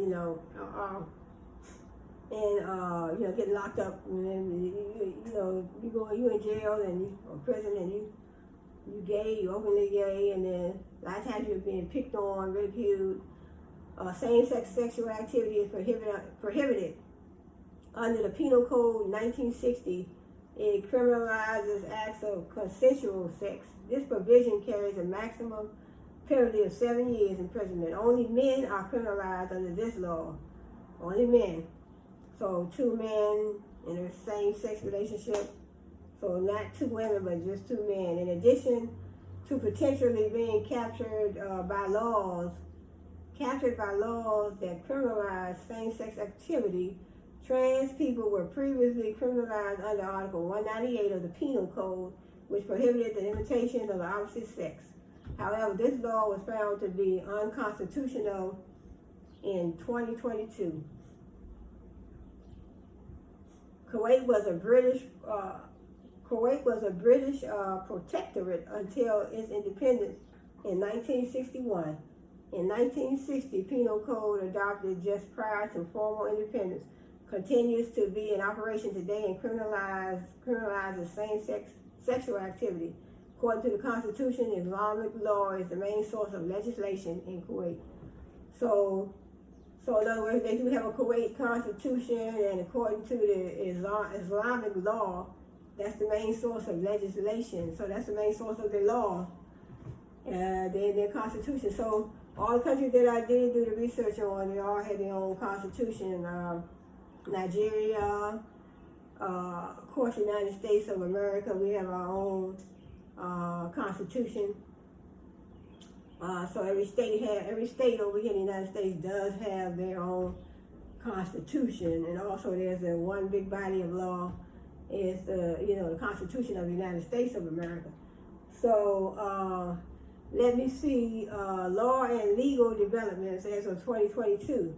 getting locked up, and then, you in jail and or prison, and you gay, you openly gay, and then a lot of times you're being picked on, ridiculed. Same-sex sexual activity is prohibited. Under the Penal Code 1960, it criminalizes acts of consensual sex. This provision carries a maximum penalty of 7 years imprisonment. Only men are criminalized under this law. Only men. So 2 men in a same-sex relationship. So not 2 women, but just 2 men. In addition to potentially being captured by laws that criminalize same-sex activity, trans people were previously criminalized under Article 198 of the Penal Code, which prohibited the imitation of the opposite sex. However, this law was found to be unconstitutional in 2022. Kuwait was a British protectorate until its independence in 1961. In 1960, Penal Code adopted just prior to formal independence continues to be in operation today and criminalizes same-sex sexual activity. According to the Constitution, Islamic law is the main source of legislation in Kuwait. So So in other words, they do have a Kuwait constitution, and according to the Islamic law, that's the main source of legislation. So that's the main source of the law, their constitution. So all the countries that I did do the research on, they all had their own constitution. Nigeria, of course, the United States of America, we have our own constitution. So every state over here in the United States does have their own constitution, and also there's a one big body of law is the Constitution of the United States of America. So let me see law and legal developments as of 2022.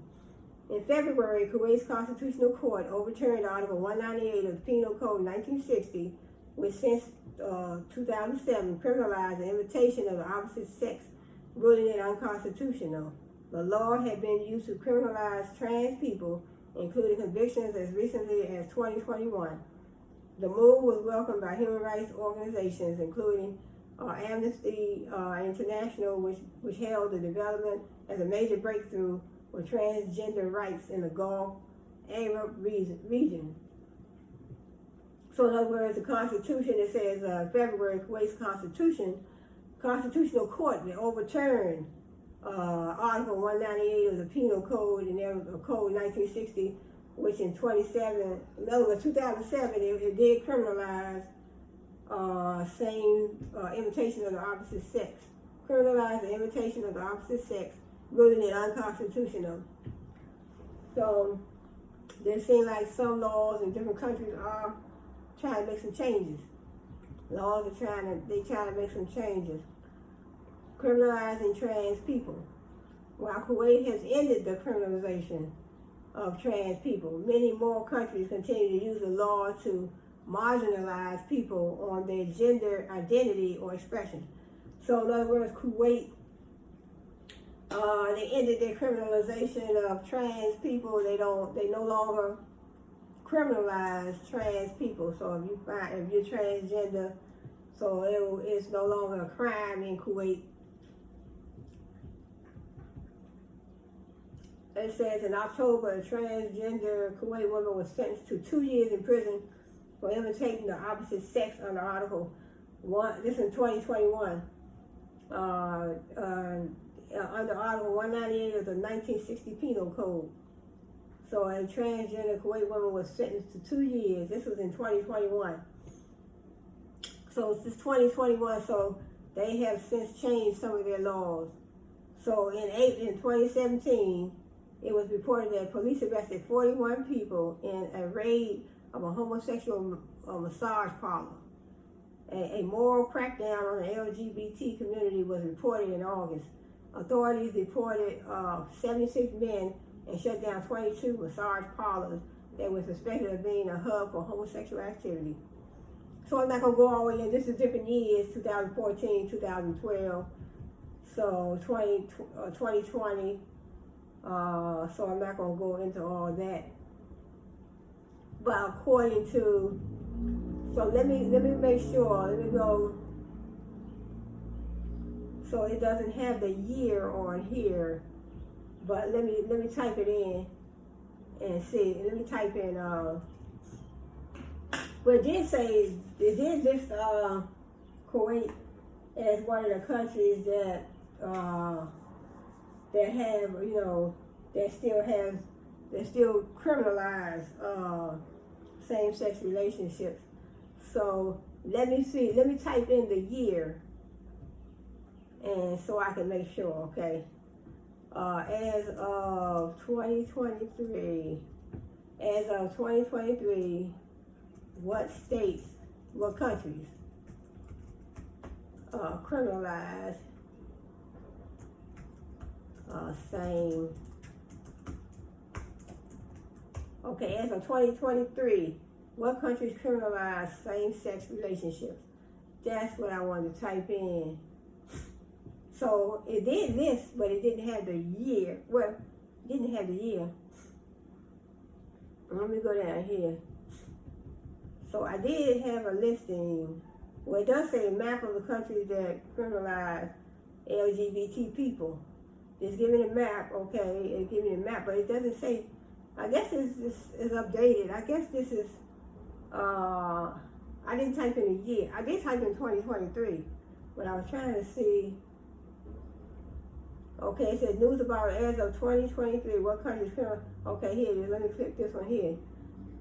In February, Kuwait's Constitutional Court overturned Article 198 of the Penal Code 1960, which since 2007 criminalized the invitation of the opposite sex, ruling it unconstitutional. The law had been used to criminalize trans people, including convictions as recently as 2021. The move was welcomed by human rights organizations, including Amnesty International, which hailed the development as a major breakthrough for transgender rights in the Gulf Arab region. So in other words, the Constitution, it says February, Kuwait's Constitutional Court, they overturned Article 198 of the Penal Code and Code 1960, which in 2007, it did criminalize invitation of the opposite sex. Criminalize the invitation of the opposite sex, ruling it unconstitutional. So there seems like some laws in different countries are trying to make some changes. Laws are trying to make some changes. Criminalizing trans people. While Kuwait has ended the criminalization of trans people, many more countries continue to use the law to marginalize people on their gender identity or expression. So in other words, Kuwait, they ended their criminalization of trans people. They no longer criminalize trans people. So if you're transgender, so it's no longer a crime in Kuwait. It says in October, a transgender Kuwait woman was sentenced to 2 years in prison for imitating the opposite sex under Article 1. This is in 2021. Under Article 198 of the 1960 Penal Code. So a transgender Kuwait woman was sentenced to 2 years. This was in 2021. So since 2021, so they have since changed some of their laws. So in 2017, it was reported that police arrested 41 people in a raid of a homosexual massage parlor. A moral crackdown on the LGBT community was reported in August. Authorities reported 76 men and shut down 22 massage parlors that were suspected of being a hub for homosexual activity. So I'm not going to go all the way in. This is different years, 2014, 2012, so 2020. So I'm not going to go into all that. But according to, so let me make sure, let me go. So it doesn't have the year on here, but let me type it in and see. Let me type in, well, it did list Kuwait as one of the countries that have, that still criminalize same-sex relationships. So let me see, let me type in the year, and so I can make sure, okay. As of 2023, what states, what countries criminalize same. Okay, as of 2023, what countries criminalize same-sex relationships? That's what I wanted to type in. So it did list, but it didn't have the year. Well, it didn't have the year. Let me go down here. So I did have a listing. Well, it does say a map of the countries that criminalize LGBT people. It's giving a map, okay? It's giving a map, but it doesn't say. I guess it's updated. I guess this is. I didn't type in a year. I did type in 2023, but I was trying to see. Okay, it said news about as of 2023. What countries can? Okay, here it is. Let me click this one here.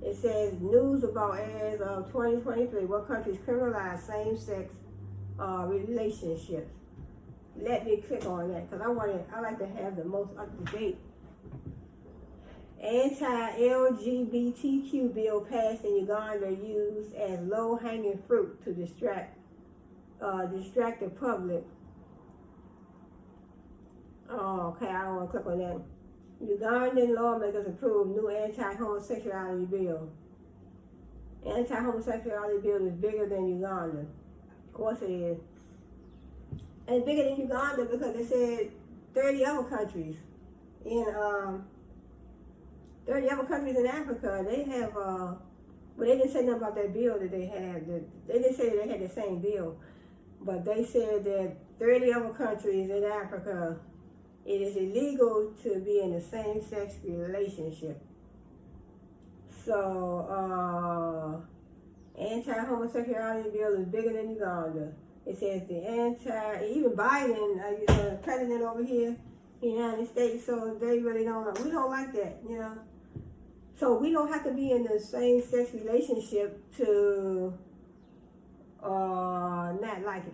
It says news about as of 2023. What countries criminalize same-sex relationships? Let me click on that because I like to have the most up-to-date. Anti-LGBTQ bill passed in Uganda used as low-hanging fruit to distract the public. Oh, okay, I don't want to click on that. Ugandan lawmakers approved new anti-homosexuality bill. Anti-homosexuality bill is bigger than Uganda. Of course it is. And it's bigger than Uganda because it said 30 other countries in 30 other countries in Africa. They have but they didn't say nothing about that bill that they had. They didn't say they had the same bill, but they said that 30 other countries in Africa, it is illegal to be in a same-sex relationship. So, anti-homosexuality bill is bigger than Uganda. It says even Biden, the president over here in the United States, so they really we don't like that, you know. So we don't have to be in the same-sex relationship to not like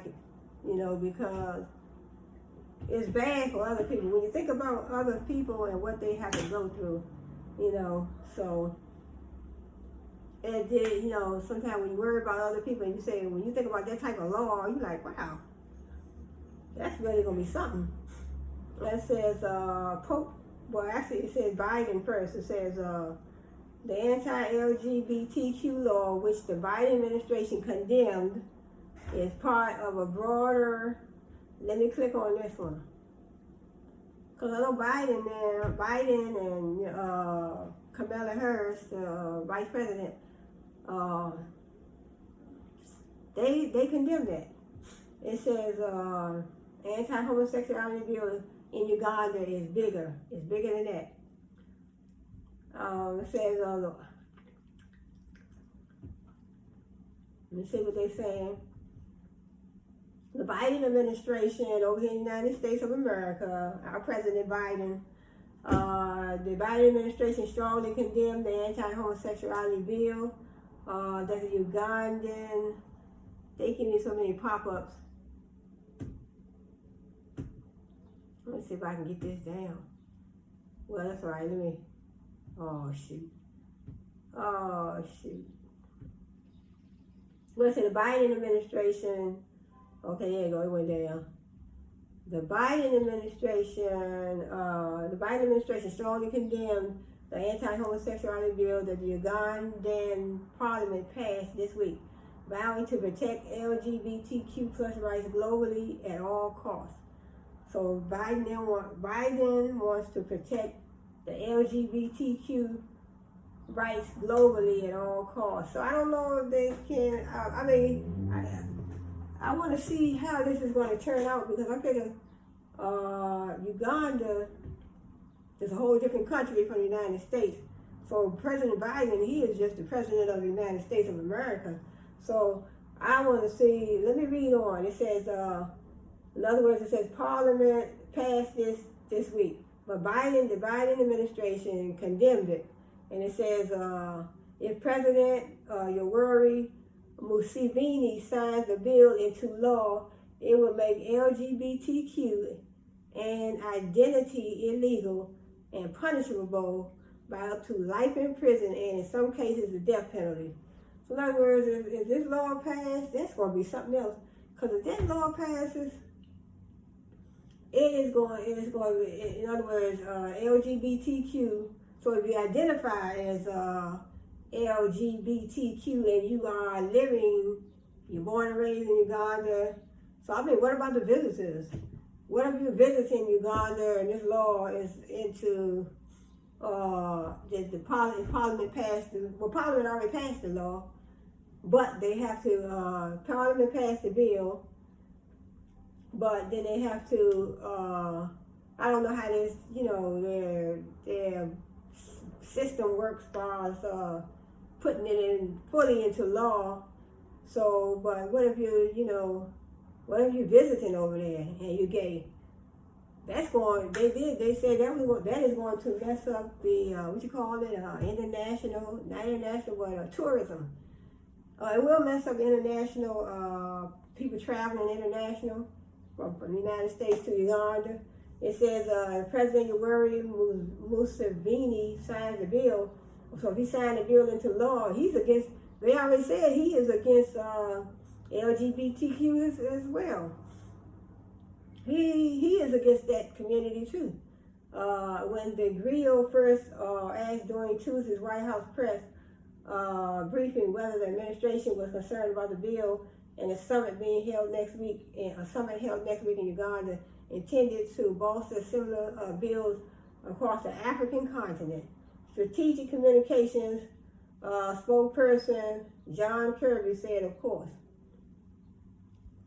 it, you know, because it's bad for other people. When you think about other people and what they have to go through, you know, so it did, you know, sometimes when you worry about other people and you say, when you think about that type of law, you're like, wow, that's really going to be something. That says, well, actually it says Biden first. It says, the anti-LGBTQ law, which the Biden administration condemned, is part of a broader. Let me click on this one. Because I know Biden and Kamala Harris, the vice president, they condemned that. It says anti-homosexuality bill in Uganda is bigger. It's bigger than that. It says, let me see what they're saying. The Biden administration over here in the United States of America, our President Biden, the Biden administration strongly condemned the anti-homosexuality bill. That the Ugandan, they give me so many pop-ups. Let's see if I can get this down. Well, that's all right. Oh, shoot. Well, so the Biden administration, okay, there you go, it went down. The Biden administration strongly condemned the anti-homosexuality bill that the Ugandan parliament passed this week, vowing to protect LGBTQ plus rights globally at all costs. So Biden wants to protect the LGBTQ rights globally at all costs. So I don't know if they can, I want to see how this is going to turn out, because I figure Uganda is a whole different country from the United States. So President Biden, he is just the president of the United States of America. So I want to see, let me read on. It says, in other words, it says Parliament passed this week, but the Biden administration condemned it. And it says, if President Yoweri Museveni signs the bill into law, it will make LGBTQ and identity illegal and punishable by up to life in prison and in some cases the death penalty. So in other words, if this law passes, that's going to be something else. Because if this law passes, it is going to be, in other words, LGBTQ, so if you identify as LGBTQ and you are you're born and raised in Uganda. So I mean, what about the visitors? What if you're visiting Uganda and this law is into, the Parliament passed, Parliament already passed the law, but they have to, Parliament passed the bill, but then they have to, I don't know how this, their system works as far as putting it in fully into law. So, but what if what if you're visiting over there and you're gay? That's going, they said that is going to mess up the, tourism. It will mess up international, people traveling international from the United States to Uganda. It says President Yoweri Museveni signs the bill. So if he signed the bill into law, he's against, they already said he is against LGBTQ as well. He is against that community too. When the Griot first asked during Tuesday's White House press briefing whether the administration was concerned about the bill and a summit held next week in Uganda intended to bolster similar bills across the African continent. Strategic Communications spokesperson John Kirby said, of course.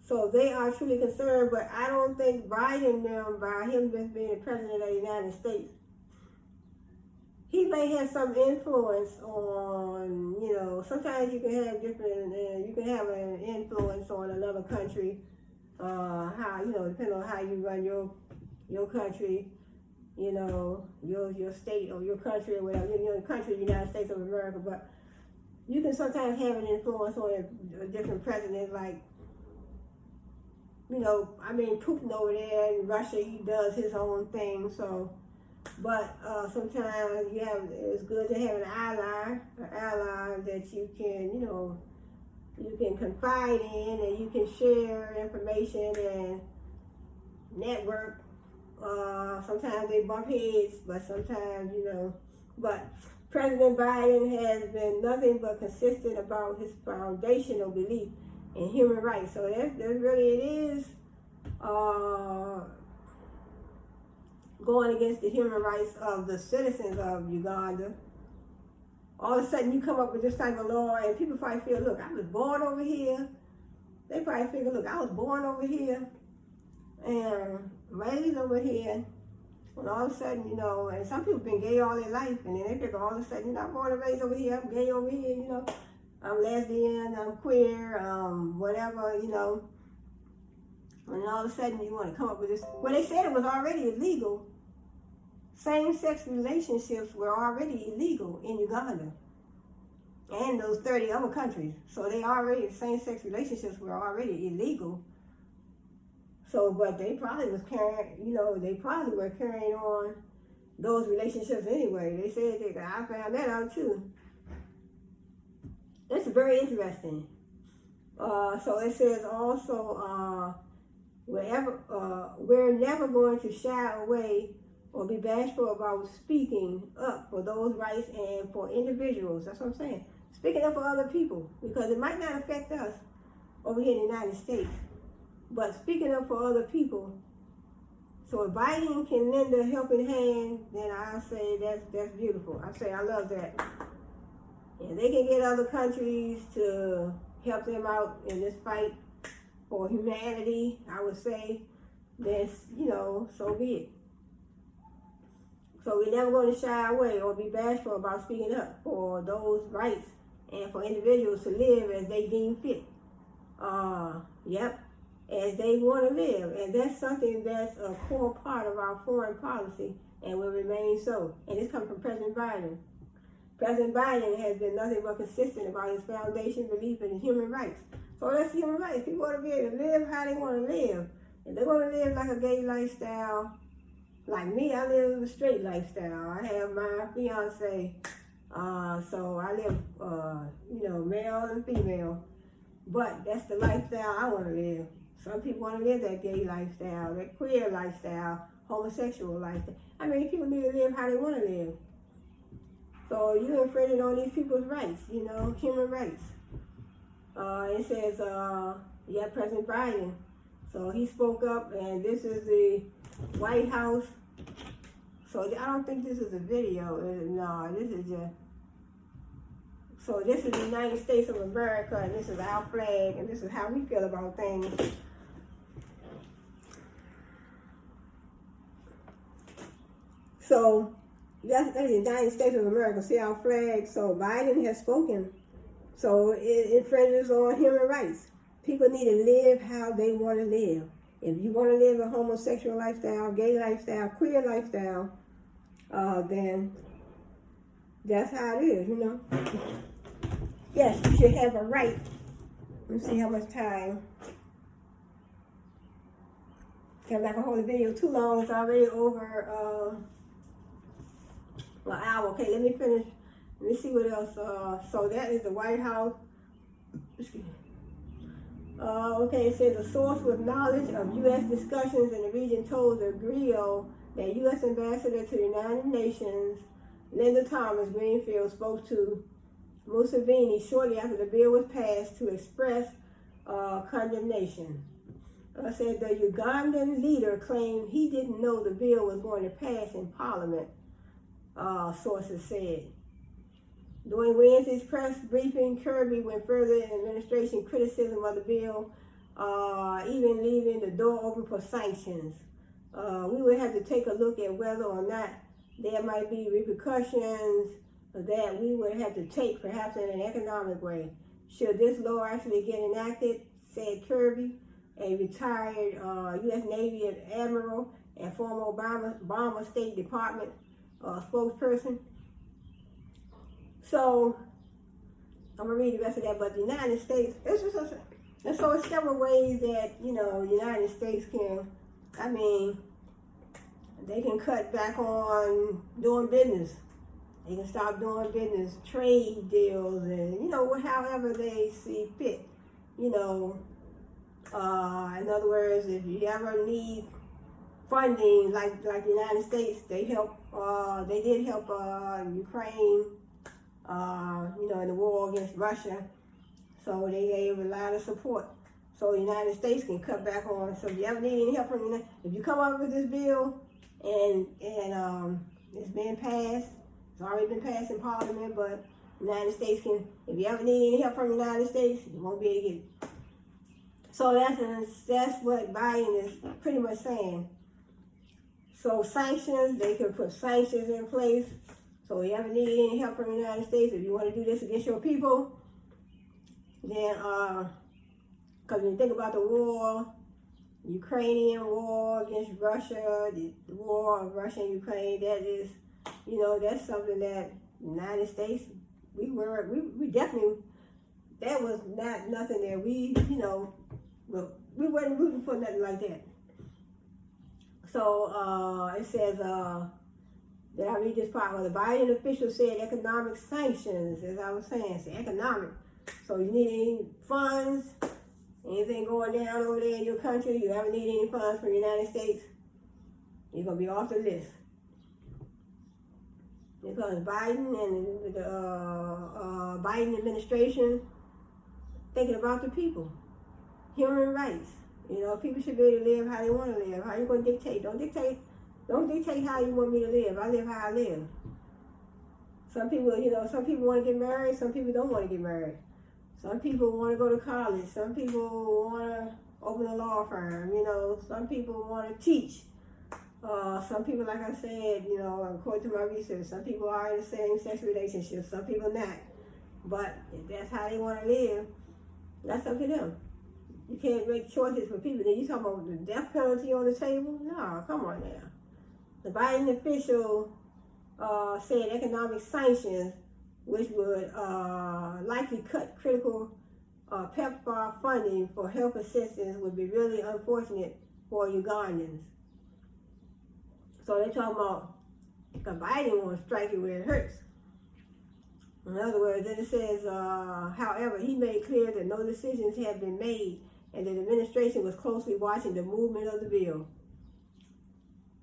So they are truly concerned, but I don't think Biden, by him just being the president of the United States, he may have some influence on, sometimes you can have you can have an influence on another country, how, depending on how you run your country, your state or your country or whatever, the country, the United States of America, but you can sometimes have an influence on a different president, like, Putin over there in Russia, he does his own thing, so, but sometimes it's good to have an ally that you can, you can confide in and you can share information and network. Sometimes they bump heads, but sometimes, but President Biden has been nothing but consistent about his foundational belief in human rights. So that really it is going against the human rights of the citizens of Uganda. All of a sudden you come up with this type of law and people probably feel, look, I was born over here. They probably figure, look, I was born over here and raised over here. And all of a sudden, and some people been gay all their life, and then they figure all of a sudden, I'm born and raised over here, I'm gay over here, I'm lesbian, I'm queer, whatever, and all of a sudden you want to come up with this. Well, they said it was already illegal. Same-sex relationships were already illegal in Uganda and those 30 other countries. So same-sex relationships were already illegal. So, but they probably were carrying on those relationships anyway. They said I found that out too. It's very interesting. So it says also, we're never going to shy away or be bashful about speaking up for those rights and for individuals. That's what I'm saying. Speaking up for other people, because it might not affect us over here in the United States, but speaking up for other people. So if Biden can lend a helping hand, then I'll say that's beautiful. I love that. And they can get other countries to help them out in this fight for humanity, I would say, then, so be it. So we're never going to shy away or be bashful about speaking up for those rights and for individuals to live as they deem fit. As they want to live. And that's something that's a core part of our foreign policy and will remain so. And this comes from President Biden. President Biden has been nothing but consistent about his foundation belief in human rights. So that's human rights. People want to be able to live how they want to live. If they want to live like a gay lifestyle, like me, I live a straight lifestyle. I have my fiance, so I live, male and female. But that's the lifestyle I want to live. Some people want to live that gay lifestyle, that queer lifestyle, homosexual lifestyle. People need to live how they want to live. So you're infringing on these people's rights, human rights. It says, President Biden. So he spoke up, and this is the White House. So I don't think this is a video. No, this is just. So this is the United States of America, and this is our flag, and this is how we feel about things. So that's the United States of America. See our flag. So Biden has spoken. So it infringes on human rights. People need to live how they want to live. If you want to live a homosexual lifestyle, gay lifestyle, queer lifestyle, then that's how it is, you know. Yes, you should have a right. Let me see how much time. I'm not going to hold the video too long. It's already over an hour. Okay, let me finish. Let me see what else. So that is the White House. Excuse me. Okay, it says a source with knowledge of U.S. discussions in the region told the Griot that U.S. Ambassador to the United Nations, Linda Thomas Greenfield, spoke to Museveni shortly after the bill was passed to express condemnation. Said the Ugandan leader claimed he didn't know the bill was going to pass in Parliament, sources said. During Wednesday's press briefing, Kirby went further in administration criticism of the bill, even leaving the door open for sanctions. We would have to take a look at whether or not there might be repercussions that we would have to take, perhaps in an economic way. Should this law actually get enacted, said Kirby, a retired U.S. Navy admiral and former Obama State Department spokesperson. So, I'm going to read the rest of that, but the United States, and so it's several ways that, you know, the United States can, they can cut back on doing business. They can stop doing business, trade deals, and, you know, however they see fit, you know. In other words, if you ever need funding, like the United States, they did help Ukraine, you know, in the war against Russia. So they gave a lot of support. So the United States can cut back on. So if you ever need any help from if you come up with this bill and it's been passed, it's already been passed in Parliament, but the United States can, if you ever need any help from the United States, you won't be able to get it. So that's what Biden is pretty much saying. So sanctions, they can put sanctions in place. So if you ever need any help from the United States, if you want to do this against your people, then, because when you think about the war, Ukrainian war against Russia, the war of Russia and Ukraine, that is, you know, that's something that the United States, we definitely, that was not nothing that we, you know, well, we weren't rooting for nothing like that. So it says that I read this part where the Biden official said economic sanctions, as I was saying, it's economic. So you need any funds, anything going down over there in your country, you ever need any funds from the United States, you're going to be off the list. Because Biden and the Biden administration thinking about the people. Human rights. You know, people should be able to live how they want to live. How you going to dictate? Don't dictate how you want me to live. I live how I live. Some people, you know, some people want to get married. Some people don't want to get married. Some people want to go to college. Some people want to open a law firm. You know, some people want to teach. Some people, like I said, you know, according to my research, some people are in the same-sex relationships. Some people not. But if that's how they want to live, that's up to them. You can't make choices for people. Then you talking about the death penalty on the table? No, come on now. The Biden official said economic sanctions, which would likely cut critical PEPFAR funding for health assistance, would be really unfortunate for Ugandans. So they're talking about the Biden wants to strike you where it hurts. In other words, then it says, however, he made clear that no decisions have been made and the administration was closely watching the movement of the bill.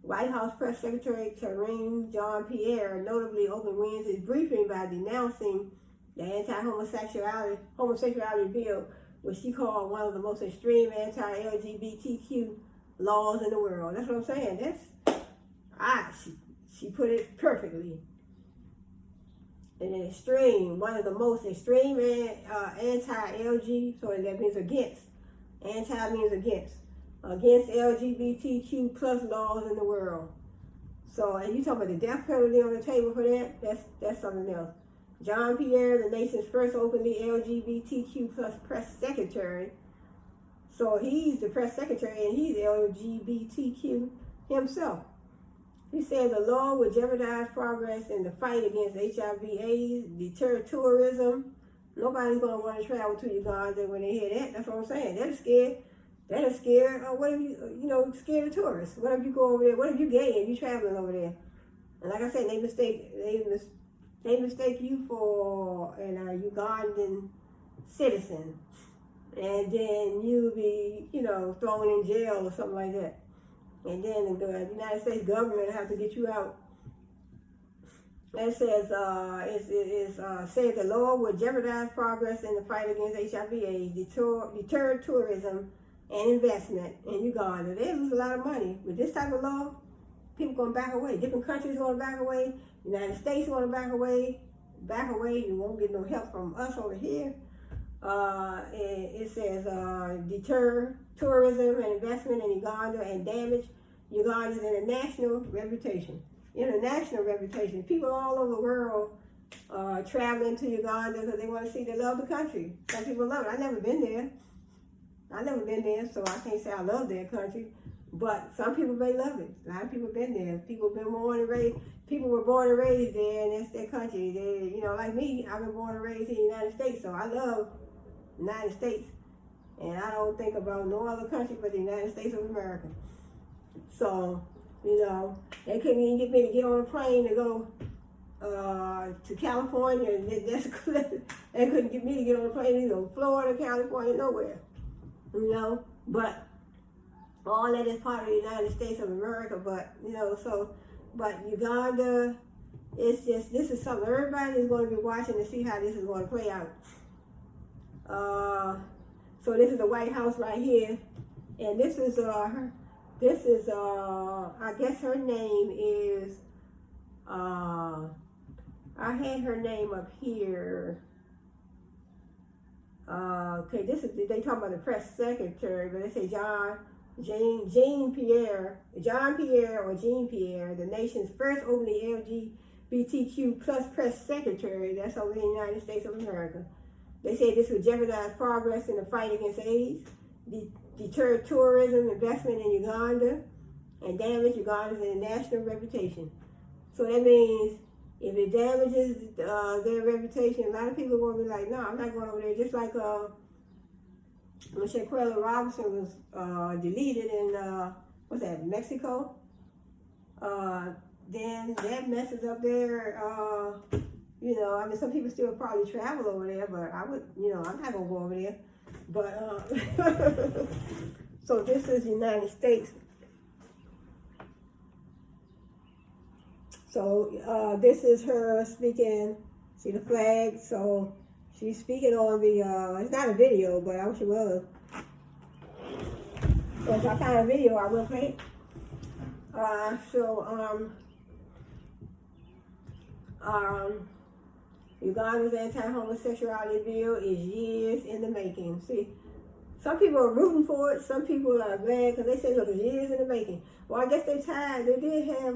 White House Press Secretary Karine Jean-Pierre notably opened Wednesday's briefing by denouncing the anti-homosexuality bill, which she called one of the most extreme anti-LGBTQ laws in the world. That's what I'm saying. She put it perfectly. An extreme, one of the most extreme anti-LG, so that means against. Anti means against LGBTQ plus laws in the world. So, and you talk about the death penalty on the table for that, that's something else. John Pierre, the nation's first openly LGBTQ plus press secretary. So he's the press secretary and he's LGBTQ himself. He said the law would jeopardize progress in the fight against HIV/AIDS, deter tourism. Nobody's going to want to travel to Uganda when they hear that. That's what I'm saying. They're scared. They're scared. What if you, scared of tourists? What if you go over there? What if you gay and you traveling over there? And like I said, they mistake you for an Ugandan citizen, and then you be, thrown in jail or something like that. And then the United States government have to get you out. It says said the law would jeopardize progress in the fight against HIV/AIDS, deter tourism and investment in Uganda. They lose a lot of money with this type of law. People going to back away. Different countries going to back away. United States going to back away. Back away. You won't get no help from us over here. It says deter tourism and investment in Uganda and damage Uganda's international reputation. International reputation. People all over the world traveling to Uganda because they want to see, they love the country. Some people love it. I've never been there. So I can't say I love their country. But some people may love it. A lot of people been there. People been born and raised. People were born and raised there, and that's their country. They, like me, I've been born and raised in the United States, so I love the United States. And I don't think about no other country but the United States of America. So, they couldn't even get me to get on a plane to go to California. They couldn't get me to get on a plane to go Florida, California, nowhere. But all that is part of the United States of America. But, but Uganda, this is something everybody is going to be watching to see how this is going to play out. So this is the White House right here. And this is I guess her name is, I had her name up here. Okay, they talk about the press secretary, but they say Jean Pierre, the nation's first openly LGBTQ plus press secretary. That's over in the United States of America. They say this would jeopardize progress in the fight against AIDS, deter tourism, investment in Uganda, and damage Uganda's international reputation. So that means if it damages their reputation, a lot of people are going to be like, no, I'm not going over there. Just like when Shaquella Robinson was deleted in, Mexico? Then that messes up their, some people still probably travel over there, but I'm not going to go over there. But, so this is the United States. So this is her speaking, see the flag, so she's speaking on the, it's not a video, but I wish it was. So if I find a video, I will play it. Uganda's anti-homosexuality bill is years in the making. See, some people are rooting for it, some people are glad because they say, look, it's years in the making. Well, I guess they tried, they did have,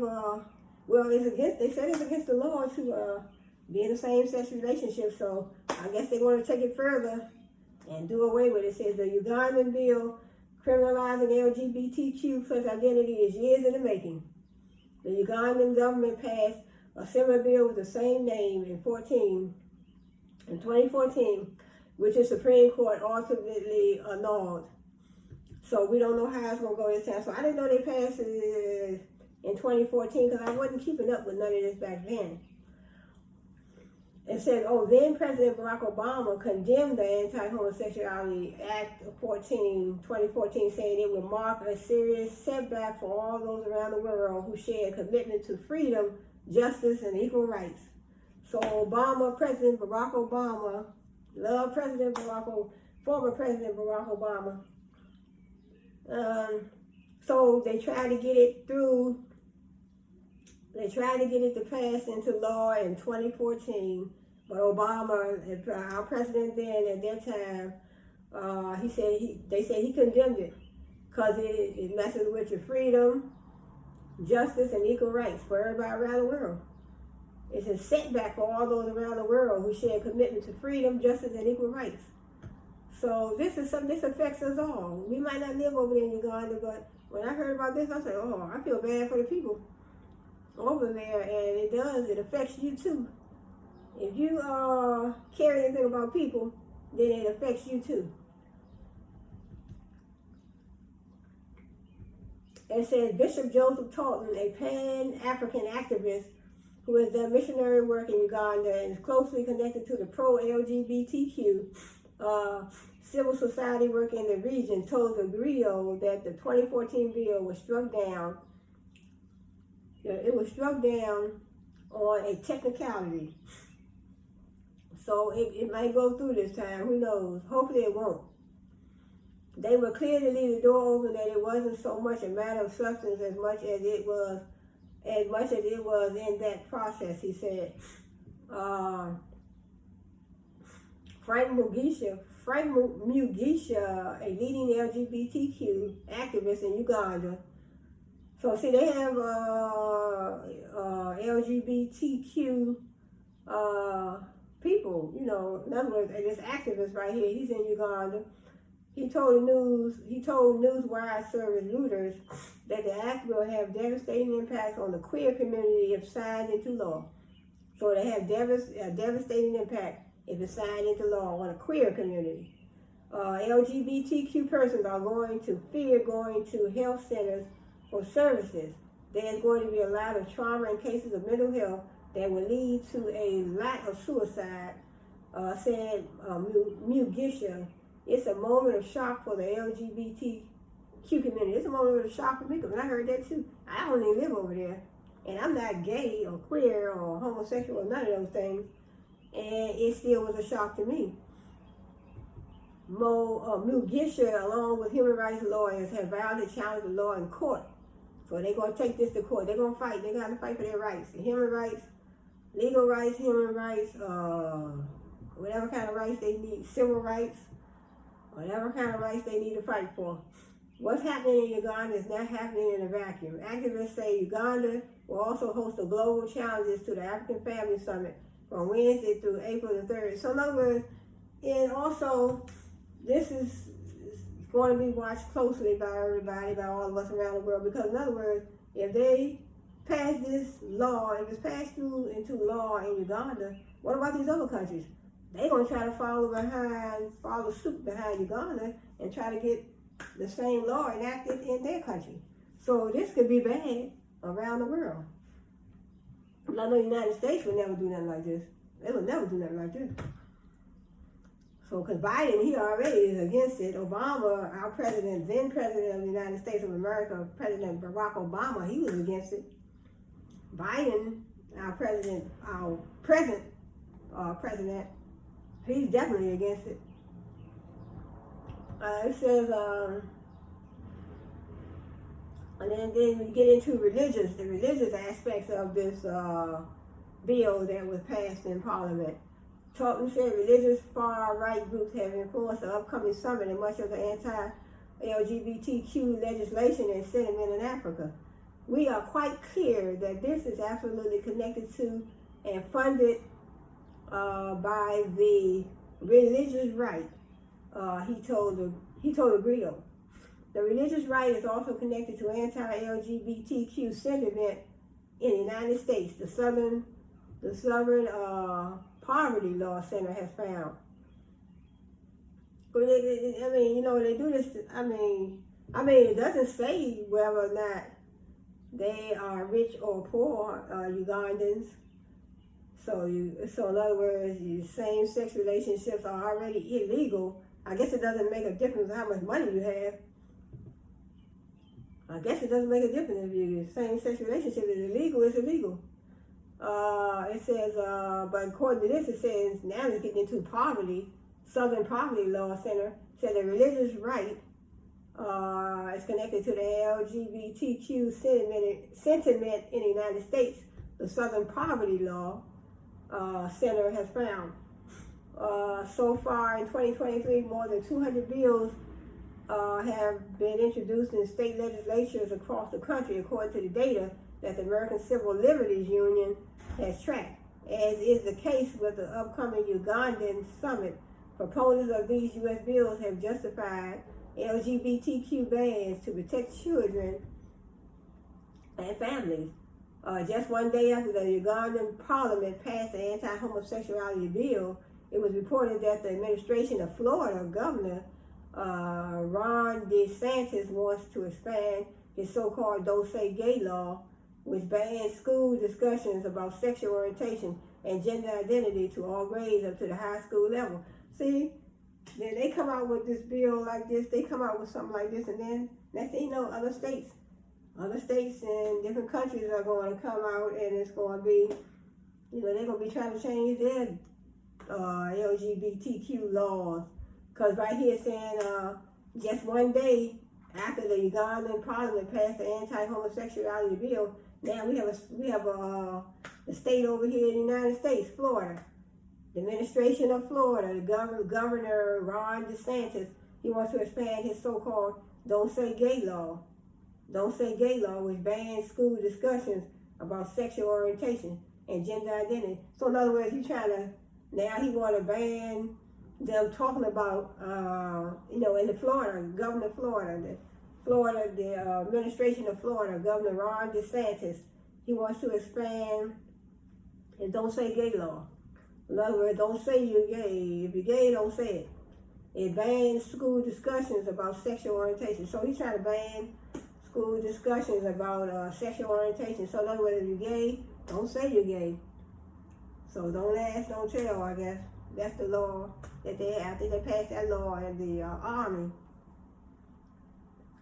they said it's against the law to be in a same-sex relationship, so I guess they want to take it further and do away with it. It says the Ugandan bill criminalizing LGBTQ plus identity is years in the making. The Ugandan government passed a similar bill with the same name in 2014, which the Supreme Court ultimately annulled. So we don't know how it's going to go this time. So I didn't know they passed it in 2014 because I wasn't keeping up with none of this back then. It said, then President Barack Obama condemned the Anti-Homosexuality Act of 2014, saying it would mark a serious setback for all those around the world who share a commitment to freedom, justice, and equal rights. So President Barack Obama, former President Barack Obama. So they tried to get it through. They tried to get it to pass into law in 2014, but Obama, our president then at that time, they said he condemned it because it messes with your freedom, justice and equal rights for everybody around the world. It's a setback for all those around the world who share a commitment to freedom, justice, and equal rights. So this affects us all. We might not live over there in Uganda, but when I heard about this, I said, oh, I feel bad for the people over there, and it affects you too. If you care anything about people, then it affects you too. It says Bishop Joseph Taunton, a Pan-African activist who has done missionary work in Uganda and is closely connected to the pro-LGBTQ civil society work in the region, told the Griot that the 2014 bill was struck down. It was struck down on a technicality. So it might go through this time, who knows? Hopefully it won't. They were clear to leave the door open that it wasn't so much a matter of substance as much as it was in that process, he said. Frank Mugisha, a leading LGBTQ activist in Uganda. So see, they have LGBTQ people, in other words, this activist right here, he's in Uganda. He told Newswire service Reuters that the act will have devastating impacts on the queer community if signed into law. So they have a devastating impact if it's signed into law on a queer community. LGBTQ persons are going to fear going to health centers for services. There's going to be a lot of trauma and cases of mental health that will lead to a lot of suicide, said Mugisha. It's a moment of shock for the LGBTQ community. It's a moment of shock for me, because when I heard that too, I don't even live over there. And I'm not gay or queer or homosexual or none of those things. And it still was a shock to me. Mugisha, along with human rights lawyers, have vowed to challenge the law in court. So they're going to take this to court. They're going to fight. They're going to fight for their rights. The human rights, legal rights, human rights, whatever kind of rights they need, civil rights, whatever kind of rights they need to fight for. What's happening in Uganda is not happening in a vacuum. Activists say Uganda will also host the global challenges to the African Family Summit from Wednesday through April the 3rd. So in other words, and also this is going to be watched closely by everybody, by all of us around the world, because in other words, if they pass this law, if it's passed through into law in Uganda, what about these other countries? They're going to try to follow suit behind Uganda and try to get the same law enacted in their country. So this could be bad around the world. I know the United States would never do nothing like this. They would never do nothing like this. So, because Biden, he already is against it. Obama, our president, then president of the United States of America, President Barack Obama, he was against it. Biden, our present president, he's definitely against it. It says, and then we get into the religious aspects of this bill that was passed in Parliament. Taunton said religious far-right groups have influenced the upcoming summit and much of the anti-LGBTQ legislation and sentiment in Africa. We are quite clear that this is absolutely connected to and funded by the religious right. He told the Griot. The religious right is also connected to anti-LGBTQ sentiment in the United States. The Southern Poverty Law Center has found. But they do this. It doesn't say whether or not they are rich or poor Ugandans. So in other words, same-sex relationships are already illegal. I guess it doesn't make a difference how much money you have. I guess it doesn't make a difference if your same-sex relationship is illegal. It's illegal. It says, but according to this, it says now it's getting into poverty. Southern Poverty Law Center said the religious right is connected to the LGBTQ sentiment in the United States. The Southern Poverty Law Center has found. So far in 2023, more than 200 bills have been introduced in state legislatures across the country, according to the data that the American Civil Liberties Union has tracked. As is the case with the upcoming Ugandan summit, proponents of these U.S. bills have justified LGBTQ bans to protect children and families. Just one day after the Ugandan parliament passed the anti-homosexuality bill, it was reported that the administration of Florida Governor Ron DeSantis wants to expand his so-called Don't Say Gay law, which bans school discussions about sexual orientation and gender identity to all grades up to the high school level. See, then they come out with this bill like this, they come out with something like this, and then next thing you know, other states and different countries are going to come out, and it's going to be, they're going to be trying to change their LGBTQ laws. Because right here saying just one day after the Ugandan parliament passed the anti-homosexuality bill, now we have a state over here in the United States, Florida. The administration of Florida, the Governor Ron DeSantis, he wants to expand his so-called Don't Say Gay law. Don't Say Gay law, which bans school discussions about sexual orientation and gender identity. So in other words, now he want to ban them talking about, in the Florida, Governor Florida, the administration of Florida, Governor Ron DeSantis, he wants to expand the Don't Say Gay law. In other words, don't say you're gay. If you're gay, don't say it. It bans school discussions about sexual orientation. So he's trying to ban school discussions about sexual orientation. So in other words, if you're gay, don't say you're gay. So don't ask, don't tell, I guess. That's the law that they have. I think they passed that law in the Army.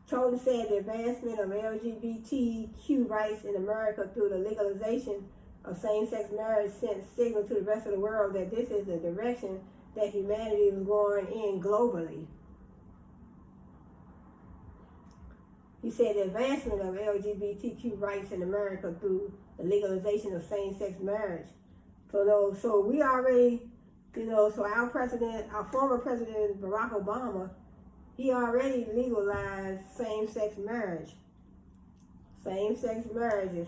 Toten said the advancement of LGBTQ rights in America through the legalization of same-sex marriage sent a signal to the rest of the world that this is the direction that humanity was going in globally. He said the advancement of LGBTQ rights in America through the legalization of same-sex marriage. So we already, so our former president, Barack Obama, he already legalized same-sex marriage. Same-sex marriages.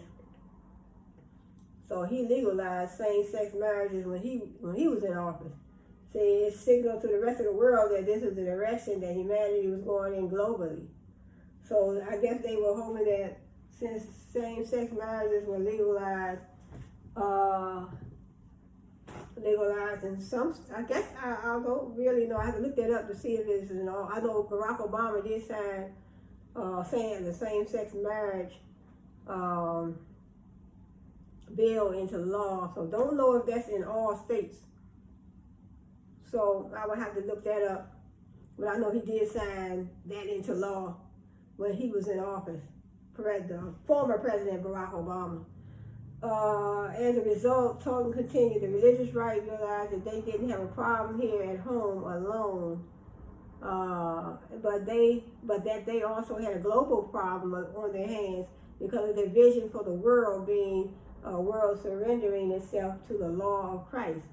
So he legalized same-sex marriages when he was in office. See, it signaled to the rest of the world that this is the direction that humanity was going in globally. So I guess they were hoping that since same-sex marriages were legalized in some, I guess I don't really know. I have to look that up to see if it's in all. I know Barack Obama did sign saying the same-sex marriage bill into law. So don't know if that's in all states. So I would have to look that up. But I know he did sign that into law when he was in office, former President Barack Obama. As a result, Toten continued, the religious right realized that they didn't have a problem here at home alone, but that they also had a global problem on their hands because of their vision for the world being a world surrendering itself to the law of Christ.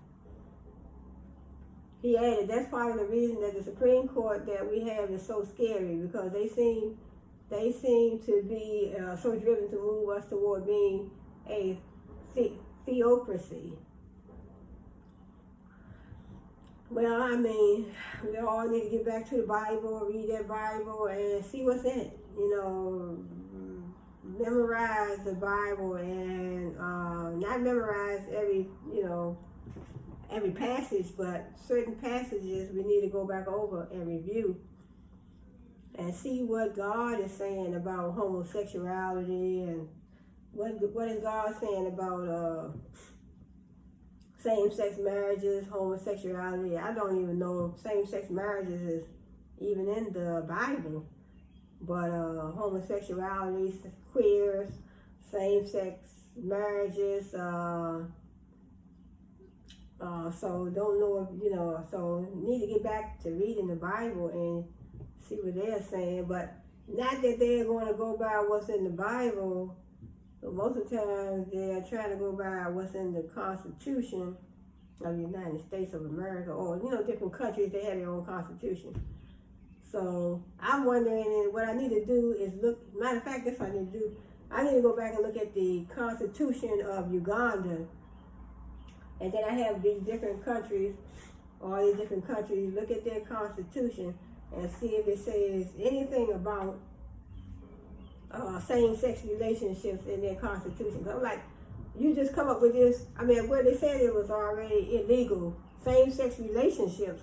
He added, that's part of the reason that the Supreme Court that we have is so scary, because they seem to be so driven to move us toward being a theocracy. Well, I mean, we all need to get back to the Bible, read that Bible, and see what's in it. Memorize the Bible, and not memorize every passage, but certain passages we need to go back over and review and see what God is saying about homosexuality, and what is God saying about same-sex marriages, homosexuality. I don't even know if same-sex marriages is even in the Bible, but homosexuality, queers, same-sex marriages, so don't know if, so need to get back to reading the Bible and see what they're saying, but not that they're going to go by what's in the Bible, but most of the time they're trying to go by what's in the Constitution of the United States of America, or, different countries, they have their own Constitution. So I'm wondering, and what I need to do is look, matter of fact, that's what I need to do. I need to go back and look at the Constitution of Uganda. And then I have these different countries, all these different countries, look at their Constitution and see if it says anything about same-sex relationships in their Constitution. I'm like, you just come up with this. I mean, where they said it was already illegal. Same-sex relationships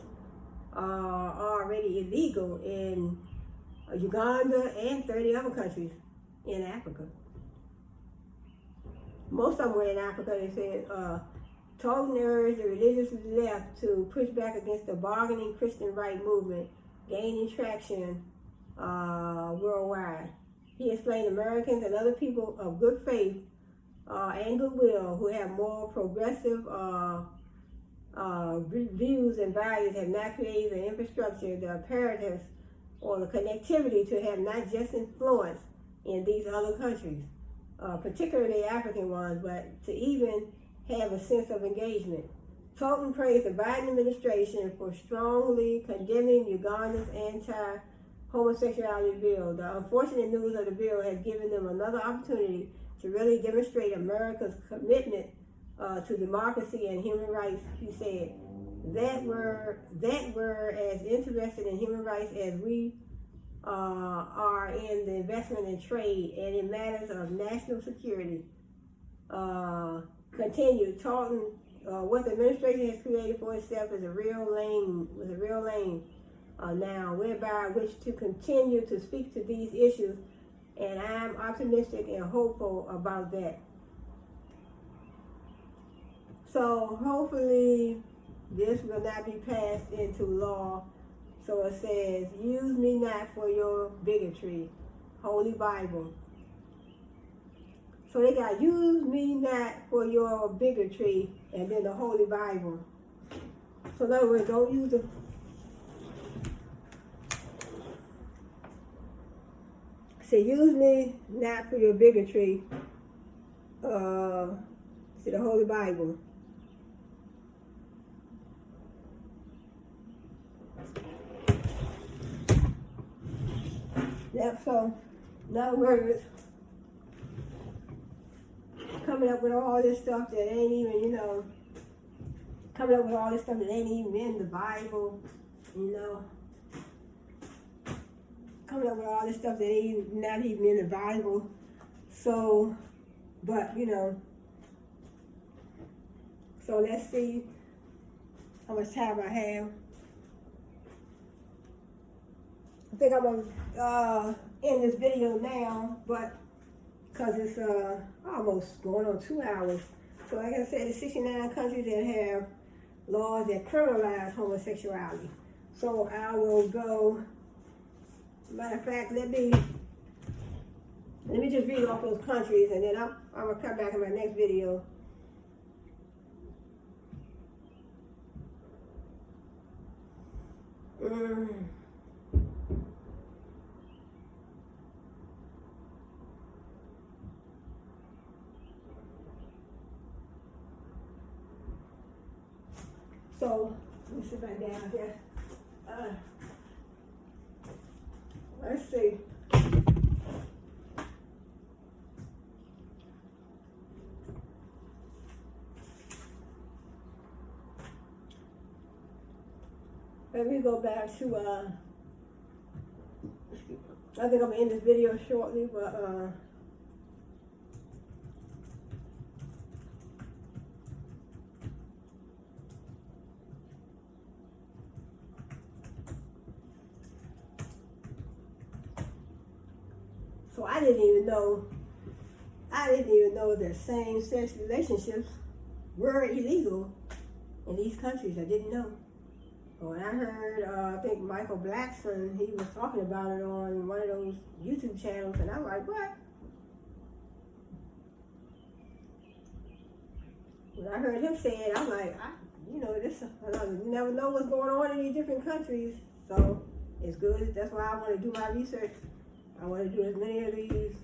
are already illegal in Uganda and 30 other countries in Africa. Most of them were in Africa. They said, Tolton urged the religious left to push back against the bargaining Christian right movement, gaining traction worldwide. He explained Americans and other people of good faith and goodwill who have more progressive views and values have not created the infrastructure, the imperatives, or the connectivity to have not just influence in these other countries, particularly African ones, but to even have a sense of engagement. Tolton praised the Biden administration for strongly condemning Uganda's anti-homosexuality bill. The unfortunate news of the bill has given them another opportunity to really demonstrate America's commitment to democracy and human rights, he said. That we're as interested in human rights as we are in the investment in trade and in matters of national security. Continued, Tolton, what the administration has created for itself is a real lane now, whereby which to continue to speak to these issues, and I'm optimistic and hopeful about that. So hopefully this will not be passed into law. So it says, use me not for your bigotry, Holy Bible. So they got, use me not for your bigotry, and then the Holy Bible. So in other words, don't use the, say, use me not for your bigotry, to the Holy Bible. Yep, so in other words, coming up with all this stuff that ain't even, coming up with all this stuff that ain't even in the Bible, coming up with all this stuff that ain't not even in the Bible. So, but, so let's see how much time I have. I think I'm going to end this video now, but because it's almost going on 2 hours. So like I said, there's 69 countries that have laws that criminalize homosexuality. So I will go, matter of fact, let me just read off those countries, and then I'm going to come back in my next video. So, let me sit back down here. Let's see. Let me go back to, I think I'm going to end this video shortly, but, so I didn't even know that same-sex relationships were illegal in these countries. I didn't know. But when I heard, I think Michael Blackson, he was talking about it on one of those YouTube channels, and I'm like, what? When I heard him say it, I'm like, you never know what's going on in these different countries. So it's good. That's why I want to do my research. I want to do as many of these.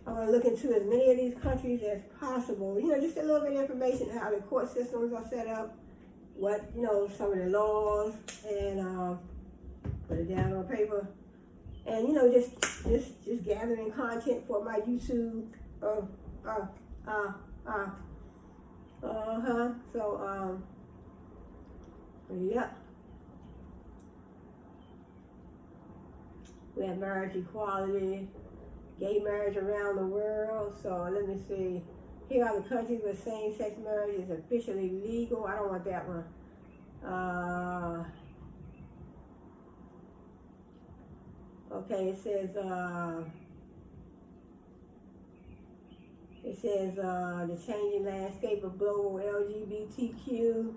I want to look into as many of these countries as possible. Just a little bit of information, how the court systems are set up, what, some of the laws, and put it down on paper, and just gathering content for my YouTube. So yeah. We have marriage equality, gay marriage around the world. So let me see. Here are the countries where same-sex marriage is officially legal. I don't want that one. Okay, it says the changing landscape of global LGBTQ.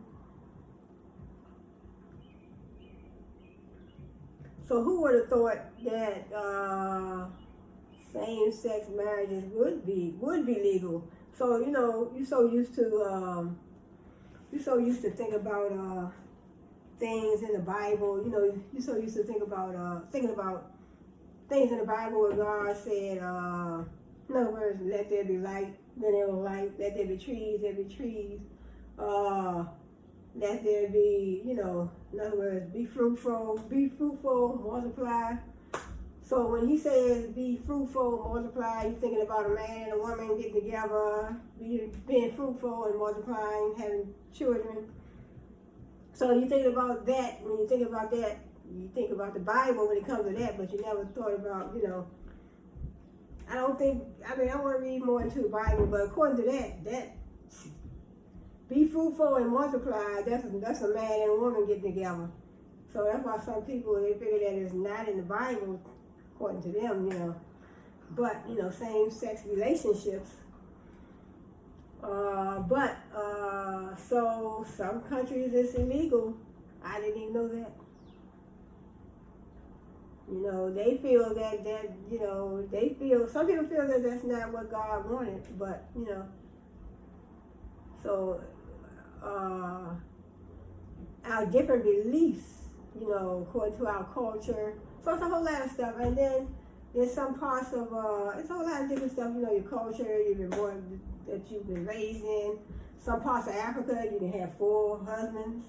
So who would have thought that same-sex marriages would be legal? So you're so used to think about things in the Bible. You're so used to thinking about things in the Bible where God said, in other words, let there be light, then there was light. Let there be trees, there be trees. Let there be, in other words, be fruitful, multiply. So when he says be fruitful, multiply, you're thinking about a man and a woman getting together, being fruitful and multiplying, having children. So you think about that. When you think about that, you think about the Bible when it comes to that, but you never thought about, I want to read more into the Bible, but according to that be fruitful and multiply, that's a man and a woman getting together. So that's why some people, they figure that it's not in the Bible, according to them, But, same-sex relationships. So some countries it's illegal. I didn't even know that. They feel some people feel that that's not what God wanted, but, so our different beliefs, according to our culture. So it's a whole lot of stuff. And then there's some parts of, it's a whole lot of different stuff, your culture, you've been born, that you've been raised in. Some parts of Africa, you can have 4 husbands,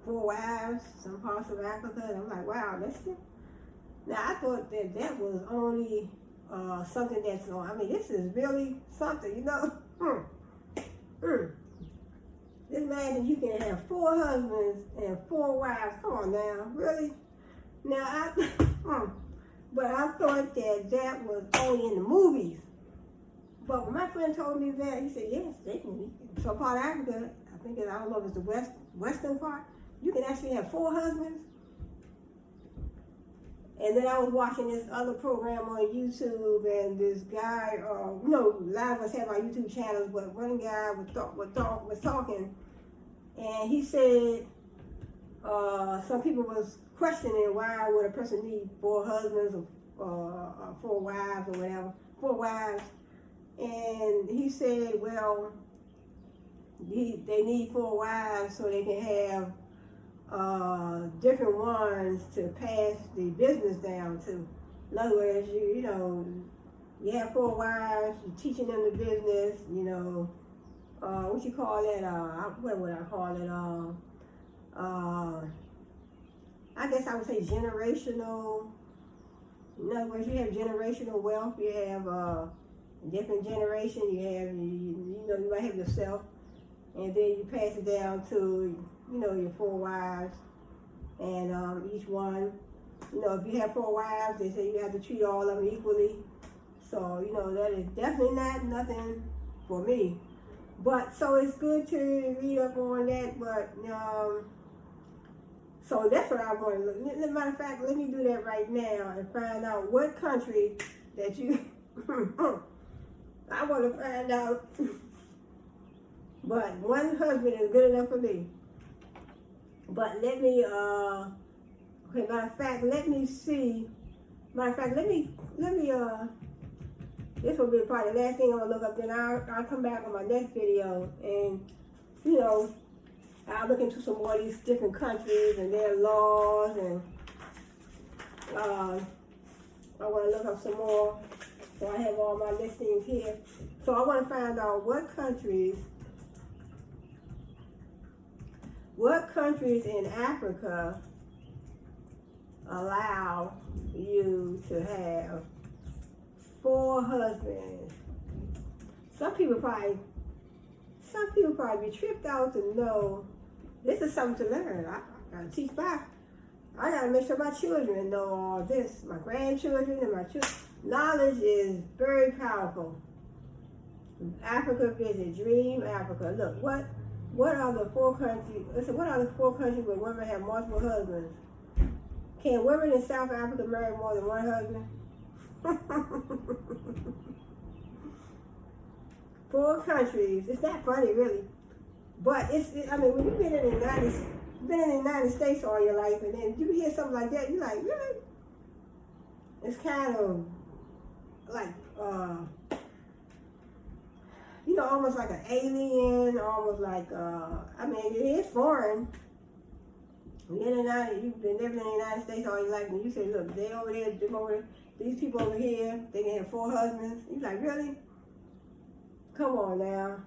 4 wives. Some parts of Africa, and I'm like, wow, that's it. Now, I thought that was only something that's on, this is really something, This man, you can have 4 husbands and 4 wives. Come on now, really? Now, but I thought that was only in the movies. But when my friend told me that, he said, yes, they can. So part of Africa, I don't know if it's the western part, you can actually have 4 husbands. And then I was watching this other program on YouTube, and this guy, a lot of us have our YouTube channels, but one guy was talking, and he said some people was questioning why would a person need 4 husbands or 4 wives or whatever, 4 wives, and he said, well, they need 4 wives so they can have different ones to pass the business down to. In other words, you have 4 wives, you're teaching them the business, what you call that, what would I call it, I guess I would say generational. In other words, you have generational wealth, you have different generation, you have, you might have yourself, and then you pass it down to, your 4 wives, and each one, if you have 4 wives, they say you have to treat all of them equally. So, that is definitely nothing for me. But, so it's good to read up on that, but, so that's what I want to look. As a matter of fact, let me do that right now and find out what country that you, I want to find out. But 1 husband is good enough for me. But let me, okay, matter of fact, let me see. Matter of fact, let me, this will be probably the last thing I'm going to look up, then I'll come back on my next video, and, I'll look into some more of these different countries and their laws, and I want to look up some more, so I have all my listings here. So I want to find out what countries in Africa allow you to have 4 husbands. Some people probably be tripped out to know this is something to learn. I gotta teach I gotta make sure my children know all this, my grandchildren and my children. Knowledge is very powerful. Africa visit, Dream Africa. Look, what are the 4 countries? Listen, what are the 4 countries where women have multiple husbands? Can women in South Africa marry more than one husband? 4 countries. It's not funny, really, but I mean, when you've been in the United States all your life, and then you hear something like that, you're like, really? It's kind of like, almost like an alien, almost like, I mean, it is foreign. You've been living in the United States all your life, and you say, look, they over there, them over there, these people over here, they can have 4 husbands. You're like, really? Come on now.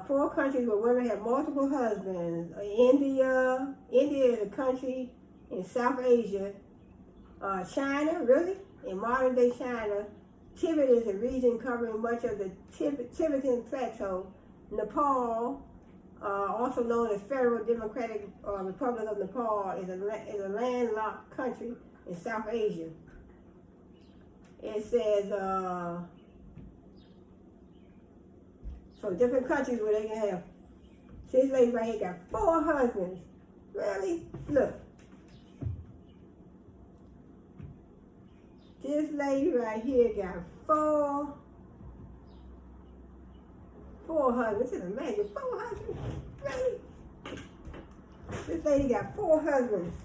4 countries where women have multiple husbands. India is a country in South Asia. China, really? In modern day China. Tibet is a region covering much of the Tibetan Plateau. Nepal, also known as Federal Democratic Republic of Nepal, is a landlocked country in South Asia. It says, so different countries where they can have, this lady right here got 4 husbands. Really? Look. This lady right here got 4 husbands. Just imagine, 4 husbands? Really? This lady got 4 husbands.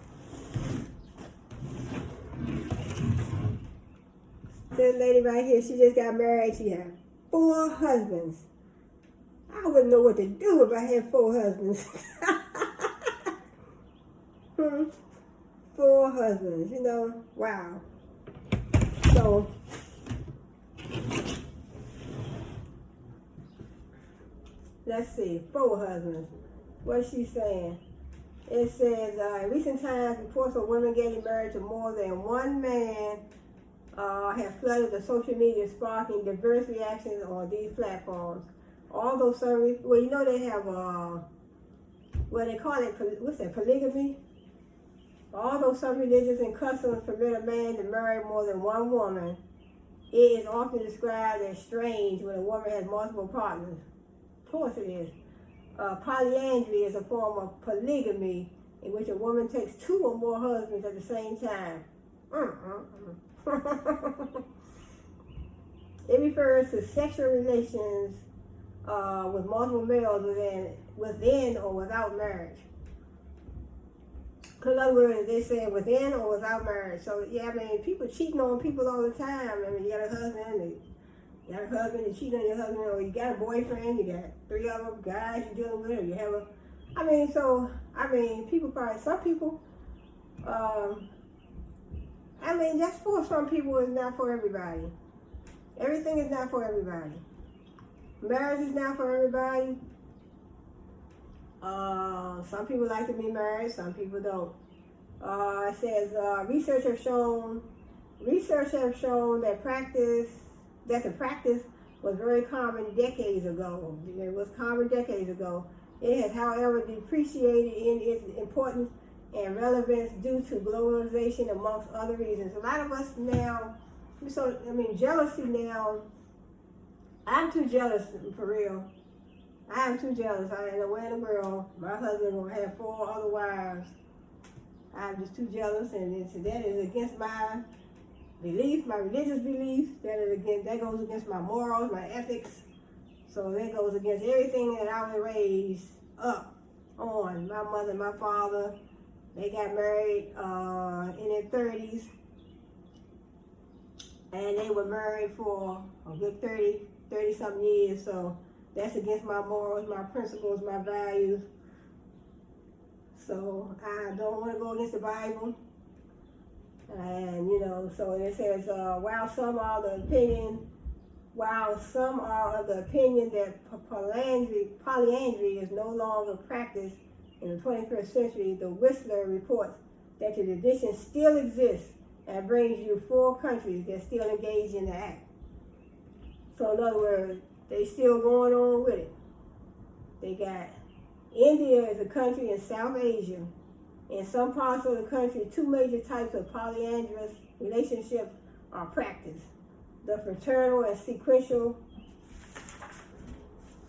This lady right here, she just got married. She had 4 husbands. I wouldn't know what to do if I had 4 husbands. 4 husbands, wow. So, let's see, 4 husbands. What's she saying? It says, in recent times, reports of women getting married to more than one man have flooded the social media, sparking diverse reactions on these platforms. Although some, they have, they call it, polygamy? Although some religions and customs permit a man to marry more than one woman, it is often described as strange when a woman has multiple partners. Of course it is. Polyandry is a form of polygamy in which a woman takes 2 or more husbands at the same time. It refers to sexual relations with multiple males within or without marriage. In other words, they say within or without marriage. So, yeah, I mean, people cheating on people all the time. I mean, you got a husband, you cheat on your husband, or you got a boyfriend, you got 3 other guys you're dealing with, or you have some people, that's for some people, it's not for everybody. Everything is not for everybody. Marriage is not for everybody. Some people like to be married, some people don't. It says research has shown that the practice was very common decades ago. It was common decades ago. It has, however, depreciated in its importance and relevance due to globalization, amongst other reasons. A lot of us now, jealousy now. I'm too jealous, for real. I am too jealous. I ain't nowhere in the world. My husband gonna have 4 other wives. I'm just too jealous, and that is against my belief, my religious beliefs. That goes against my morals, my ethics. So that goes against everything that I was raised up on. My mother, my father, they got married in their 30s, and they were married for a good 30-something years. So that's against my morals, my principles, my values. So I don't want to go against the Bible. And, so it says, while some are of the opinion that polyandry is no longer practiced in the 21st century, the Whistler reports that the tradition still exists and brings you 4 countries that still engage in the act. So in other words, they still going on with it. They got India is a country in South Asia. In some parts of the country, 2 major types of polyandrous relationships are practiced. The fraternal and sequential.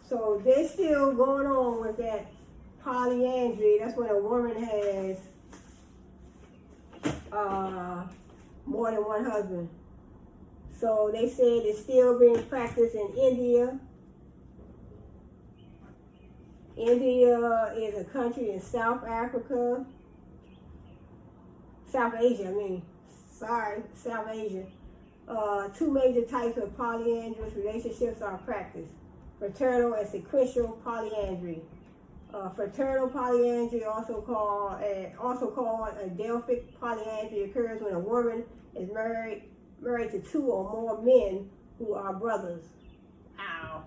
So they're still going on with that polyandry. That's when a woman has more than one husband. So they said it's still being practiced in India. India is a country in South Asia. South Asia. 2 major types of polyandrous relationships are practiced. Fraternal and sequential polyandry. Fraternal polyandry, also called Adelphic polyandry, occurs when a woman is married to 2 or more men who are brothers. Ow.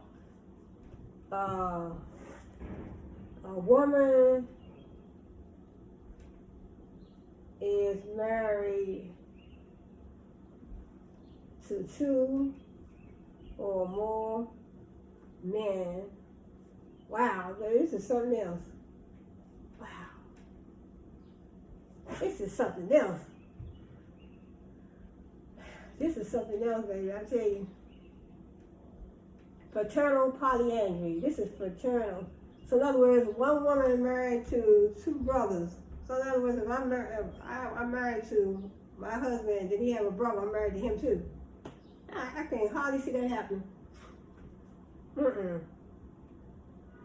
A woman is married to 2 or more men. Wow, this is something else. Wow. This is something else. This is something else, baby, I tell you. Fraternal polyandry. This is fraternal. So in other words, one woman is married to 2 brothers. So in other words, if I'm married to my husband, and then he have a brother, I'm married to him too. I can hardly see that happen.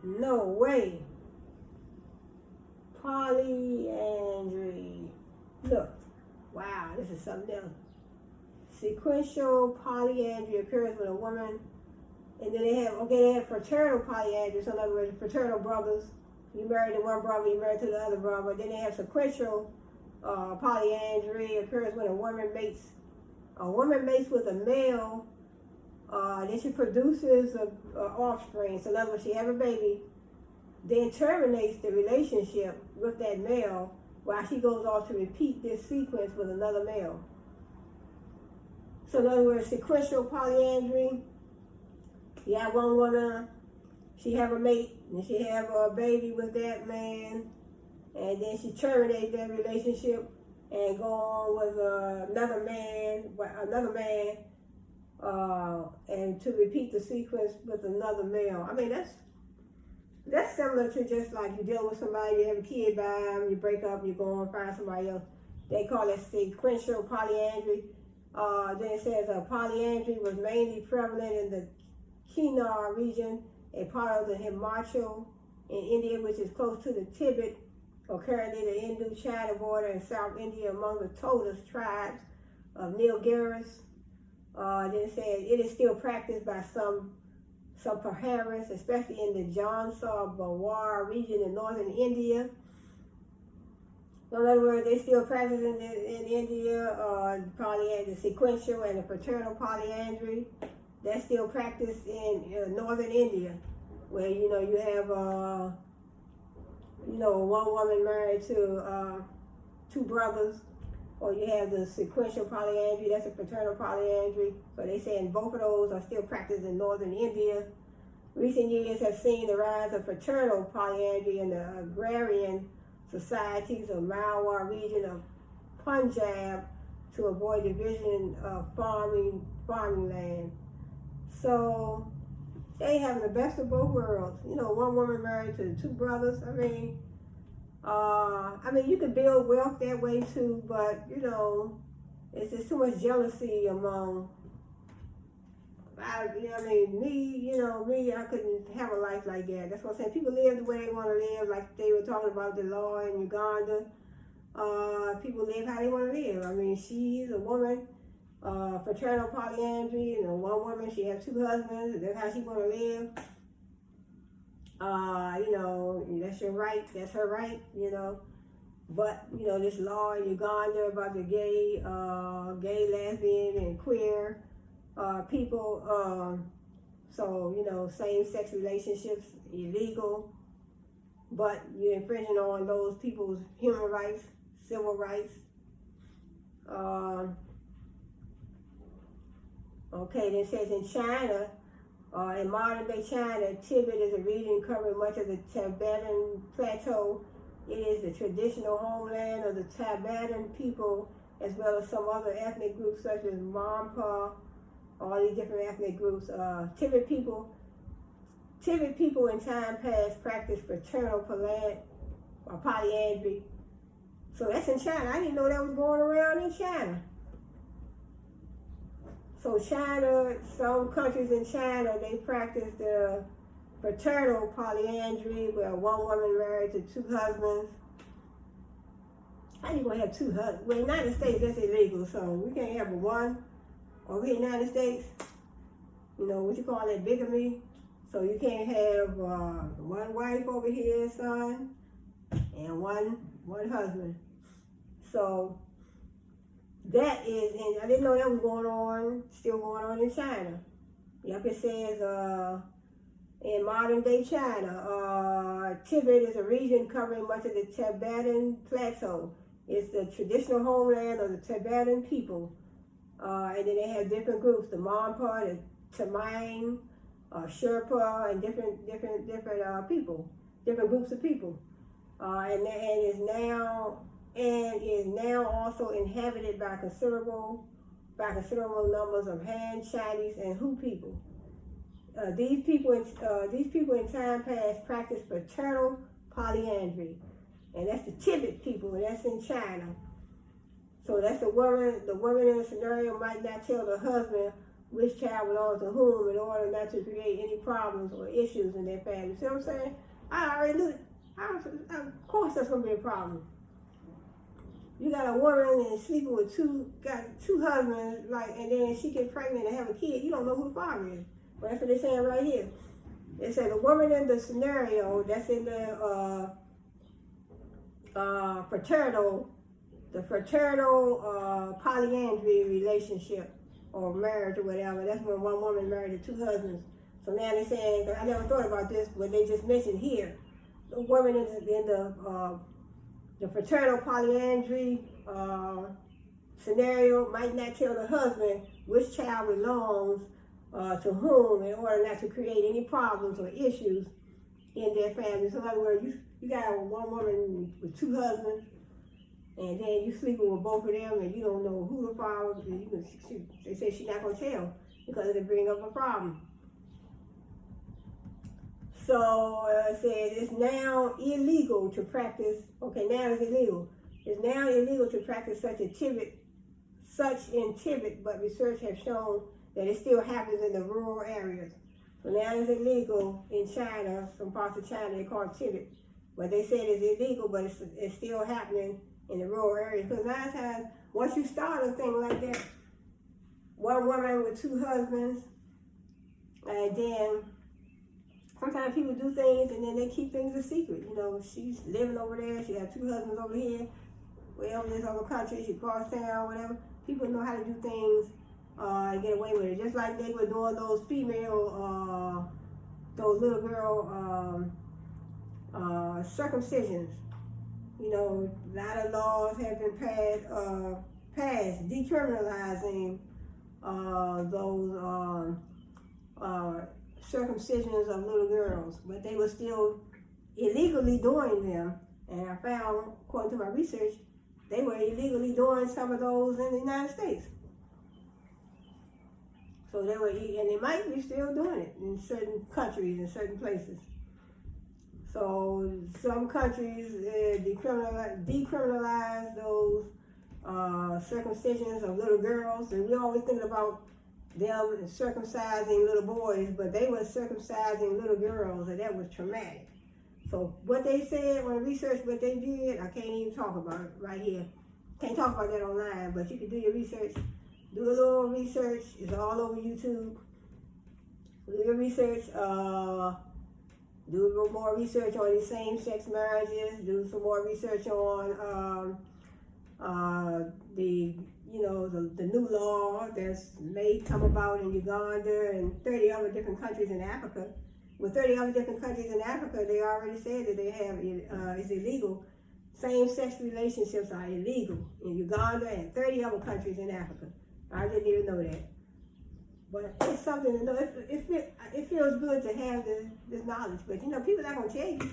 No way. Polyandry. Look. Wow, this is something else. Sequential polyandry occurs when a woman, and then they have fraternal polyandry. So in other words, fraternal brothers. You married to one brother, you married to the other brother. Then they have sequential polyandry occurs when a woman mates with a male. Then she produces a offspring. So in other words, she have a baby, then terminates the relationship with that male while she goes off to repeat this sequence with another male. So in other words, sequential polyandry, you have one woman, she have a mate, and she have a baby with that man, and then she terminates that relationship and go on with another man, and to repeat the sequence with another male. I mean, that's similar to just like you deal with somebody, you have a kid by them, you break up, you go and find somebody else. They call it sequential polyandry. Then it says polyandry was mainly prevalent in the Kinnar region, a part of the Himachal in India, which is close to the Tibet, or currently the Indo-China border in South India, among the Todas tribes of Nilgiris. Then it says it is still practiced by some Paharis, especially in the Jaunsar Bawar region in northern India. So in other words, they still practice in India polyandry, the sequential and the fraternal polyandry. That's still practiced in northern India, where you have one woman married to 2 brothers, or you have the sequential polyandry. That's a fraternal polyandry. So they say both of those are still practiced in northern India. Recent years have seen the rise of fraternal polyandry in the agrarian societies of Malwa region of Punjab to avoid division of farming land. So they having the best of both worlds. One woman married to 2 brothers. I mean, you can build wealth that way too, but it's just too much jealousy among. I couldn't have a life like that. That's what I'm saying. People live the way they want to live, like they were talking about the law in Uganda. People live how they want to live. I mean, she's a woman, fraternal polyandry, one woman, she has 2 husbands. That's how she want to live. That's your right. That's her right. But this law in Uganda about the gay, lesbian, and queer people. Same-sex relationships illegal, but you're infringing on those people's human rights. civil rights. Okay, then it says in China, in modern day China, Tibet is a region covering much of the Tibetan plateau. It is the traditional homeland of the Tibetan people, as well as some other ethnic groups such as Monpa, all these different ethnic groups. Tibet people in time past practiced fraternal polyandry. So that's in China. I didn't know that was going around in China. So China, some countries in China, they practice the fraternal polyandry, where one woman married to two husbands. How you gonna have two husbands? Well, in the United States, that's illegal, so we can't have but one. Over here in the United States, you know, what you call that, bigamy. So you can't have one wife over here, son, and one husband. So that is, and I didn't know that was still going on in China. Yep, it says in modern day China, Tibet is a region covering much of the Tibetan plateau. It's the traditional homeland of the Tibetan people. And then they have different groups, the Monpa, the Tamang, Sherpa, and different people, different groups of people. And is now also inhabited by considerable numbers of Han, Chinese, and Hu people. These people in time past practiced fraternal polyandry, and that's the Tibet people, and that's in China. So that's the woman in the scenario might not tell the husband which child belongs to whom in order not to create any problems or issues in their family. See what I'm saying? I already knew. Of course, that's gonna be a problem. You got a woman and sleeping with two husbands, and then she gets pregnant and have a kid. You don't know who the father is. But that's what they're saying right here. They say the woman in the scenario that's in the fraternal polyandry relationship or marriage or whatever. That's when one woman married to two husbands. So now they're saying, I never thought about this, but they just mentioned here, the woman in the fraternal polyandry scenario might not tell the husband which child belongs to whom in order not to create any problems or issues in their family. So in other words, you got one woman with two husbands, and then you sleeping with both of them, and you don't know who the father is. They say she's not going to tell because it'll bring up a problem. So it says it's now illegal to practice. Okay, now it's illegal. It's now illegal to practice such in Tibet, but research has shown that it still happens in the rural areas. So now it's illegal in China, some parts of China they call it Tibet. But they said it's illegal, but it's still happening in the rural areas. Because 9 times, once you start a thing like that, one woman with two husbands, and then sometimes people do things and then they keep things a secret. You know, she's living over there, she has two husbands over here, way over this other country, she crossed town, whatever. People know how to do things and get away with it. Just like they were doing those female, those little girl circumcisions. You know, a lot of laws have been passed decriminalizing those circumcisions of little girls, but they were still illegally doing them. And I found, according to my research, they were illegally doing some of those in the United States. So they were, and they might be still doing it in certain countries, in certain places. So some countries decriminalize those circumcisions of little girls, and we always think about them circumcising little boys, but they were circumcising little girls, and that was traumatic. So what they said on research, what they did, I can't even talk about it right here. Can't talk about that online, but you can do your research. Do a little research. It's all over YouTube. Do your research. Do a little more research on these same-sex marriages. Do some more research on the new law that's may come about in Uganda and 30 other different countries in Africa. With 30 other different countries in Africa, they already said that they have it's illegal Same-sex relationships are illegal in Uganda and 30 other countries in Africa. I didn't even know that. But it's something to know. It feels good to have this knowledge. But, people not going to tell you.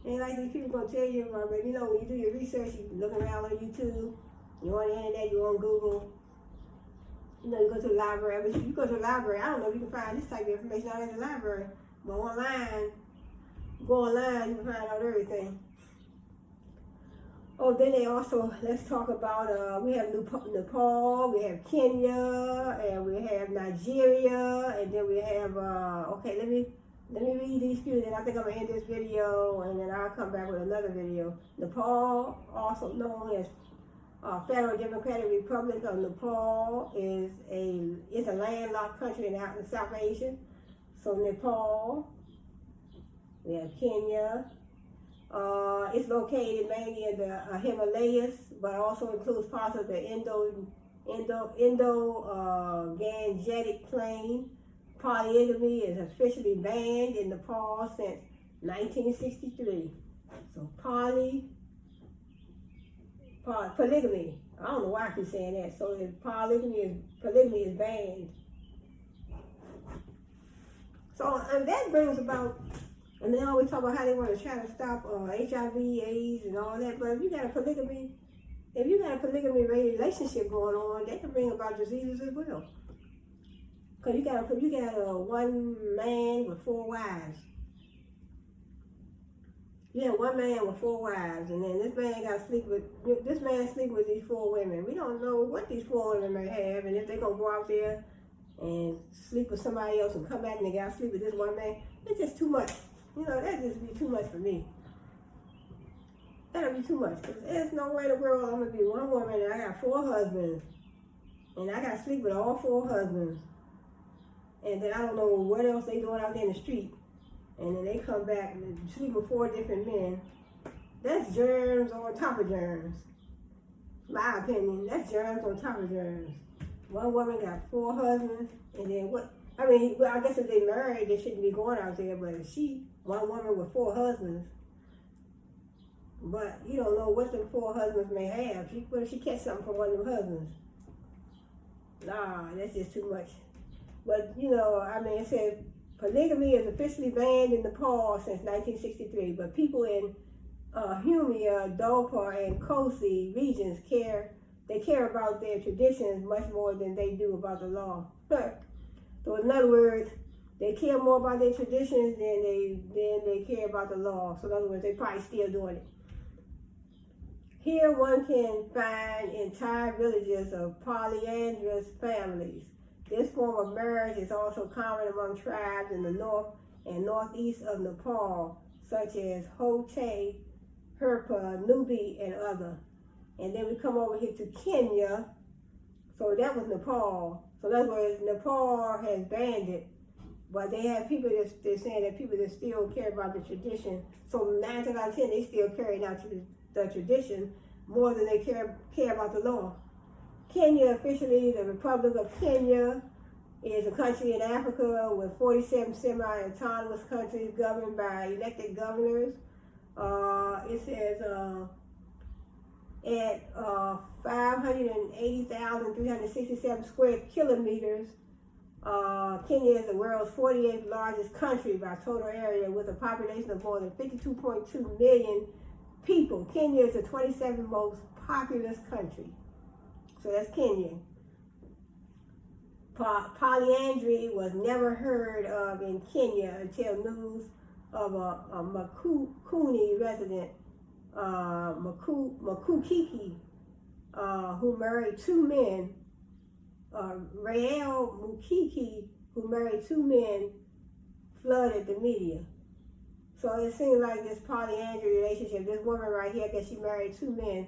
Ain't like these people going to tell you, but when you do your research, you look around on YouTube, you're on the internet, you're on Google. You go to the library. But if you go to the library, I don't know if you can find this type of information out in the library. But go online, you can find out everything. Oh, then they also, let's talk about, we have Nepal, we have Kenya, and we have Nigeria, and then we have, okay, let me read these few, then I think I'm going to end this video, and then I'll come back with another video. Nepal, also known as Federal Democratic Republic of Nepal, is a landlocked country in South Asia. So Nepal, we have Kenya. It's located mainly in the Himalayas, but also includes parts of the Indo-Gangetic Plain. Polygamy is officially banned in Nepal since 1963. So polygamy. I don't know why I keep saying that. So polygamy is banned. So and that brings about. And they always talk about how they want to try to stop HIV, AIDS, and all that. But if you got a polygamy relationship going on, that can bring about diseases as well. Because you got one man with 4 wives. You have one man with 4 wives, and then this man sleep with these 4 women. We don't know what these 4 women may have, and if they're gonna go out there and sleep with somebody else and come back and they gotta sleep with this one man. It's just too much. That'd just be too much for me. That'd be too much. Because there's no way in the world I'm going to be one woman and I got 4 husbands. And I got to sleep with all 4 husbands. And then I don't know what else they doing out there in the street. And then they come back and sleep with 4 different men. That's germs on top of germs. My opinion, that's germs on top of germs. One woman got 4 husbands. And then what? I mean, well, I guess if they married, they shouldn't be going out there. But if one woman with 4 husbands, but you don't know what the 4 husbands may have. What if she catch something from one of them husbands? Nah, that's just too much. But it says polygamy is officially banned in Nepal since 1963. But people in Humia, Dolpa, and Kosi regions care about their traditions much more than they do about the law. So in other words, they care more about their traditions than they care about the law. So in other words, they probably still doing it. Here one can find entire villages of polyandrous families. This form of marriage is also common among tribes in the north and northeast of Nepal, such as Hote, Herpa, Nubi, and other. And then we come over here to Kenya. So that was Nepal. So in other words, Nepal has banned it, but they have people they're saying that people that still care about the tradition. So 9 times out of 10, they still carrying out the tradition more than they care about the law. Kenya, officially, the Republic of Kenya, is a country in Africa with 47 semi-autonomous countries governed by elected governors. It says at 580,367 square kilometers, Kenya is the world's 48th largest country by total area with a population of more than 52.2 million people. Kenya is the 27th most populous country. So that's Kenya. Polyandry was never heard of in Kenya until news of a Makukuni resident, Makukiki, who married 2 men. Rael Mukiki, who married 2 men, flooded the media. So it seems like this polyandry relationship, this woman right here, because she married 2 men.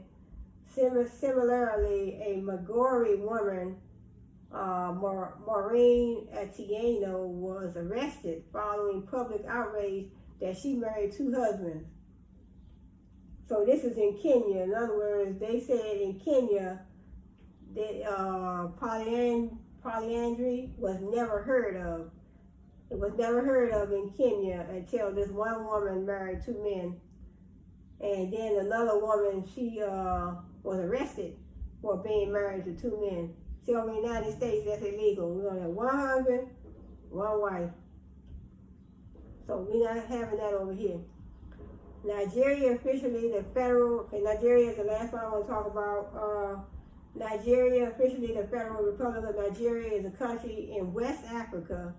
Similarly, a Magori woman, Maureen Atieno, was arrested following public outrage that she married 2 husbands. So this is in Kenya. In other words, they said in Kenya that polyandry was never heard of. It was never heard of in Kenya until this one woman married 2 men. And then another woman, she was arrested for being married to 2 men. See, over in the United States, that's illegal. We're going to have one husband, one wife. So we're not having that over here. Nigeria officially the federal, okay, Nigeria is the last one I want to talk about. Nigeria officially the Federal Republic of Nigeria is a country in West Africa,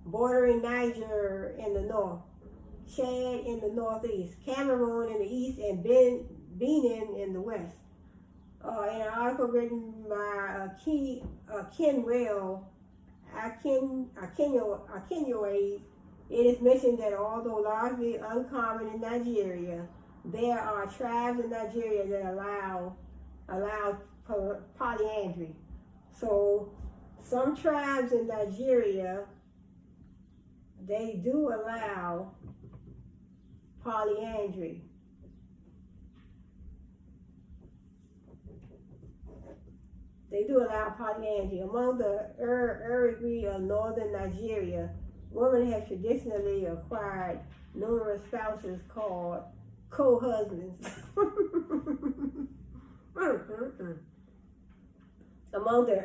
bordering Niger in the north, Chad in the northeast, Cameroon in the east, and Benin in the west. In an article written by Akinyoe, it is mentioned that although largely uncommon in Nigeria, there are tribes in Nigeria that allow polyandry. So some tribes in Nigeria, they do allow polyandry. They do allow polyandry. Among the Irigwe of northern Nigeria, women have traditionally acquired numerous spouses called co-husbands. Among the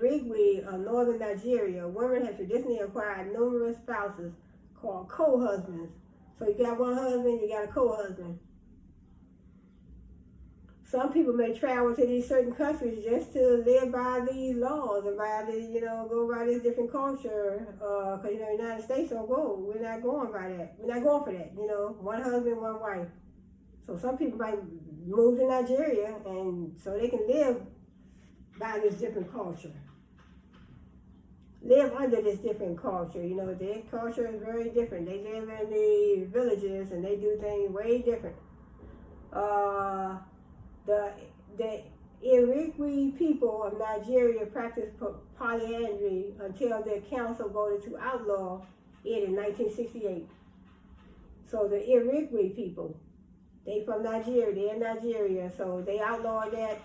Irigwe of northern Nigeria, women have traditionally acquired numerous spouses called co-husbands. So you got one husband, you got a co-husband. Some people may travel to these certain countries just to live by these laws and by the, go by this different culture. Because, the United States don't go. We're not going by that. We're not going for that. One husband, one wife. So some people might move to Nigeria and so they can live by this different culture. Live under this different culture. Their culture is very different. They live in the villages and they do things way different. The Irigwe people of Nigeria practiced polyandry until their council voted to outlaw it in 1968. So the Irigwe people, they from Nigeria, they're in Nigeria, so they outlawed that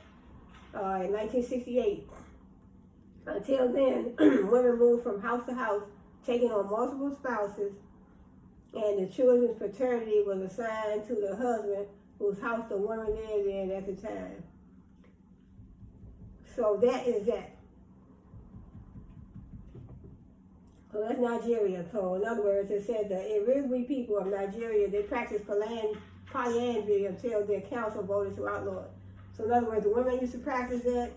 in 1968. Until then, women moved from house to house, taking on multiple spouses, and the children's paternity was assigned to the husband whose house the woman lived in at the time. So that is that. So that's Nigeria. So in other words, it said the Irigwe people of Nigeria, they practiced polyandry until their council voted to outlaw it. So in other words, the women used to practice that,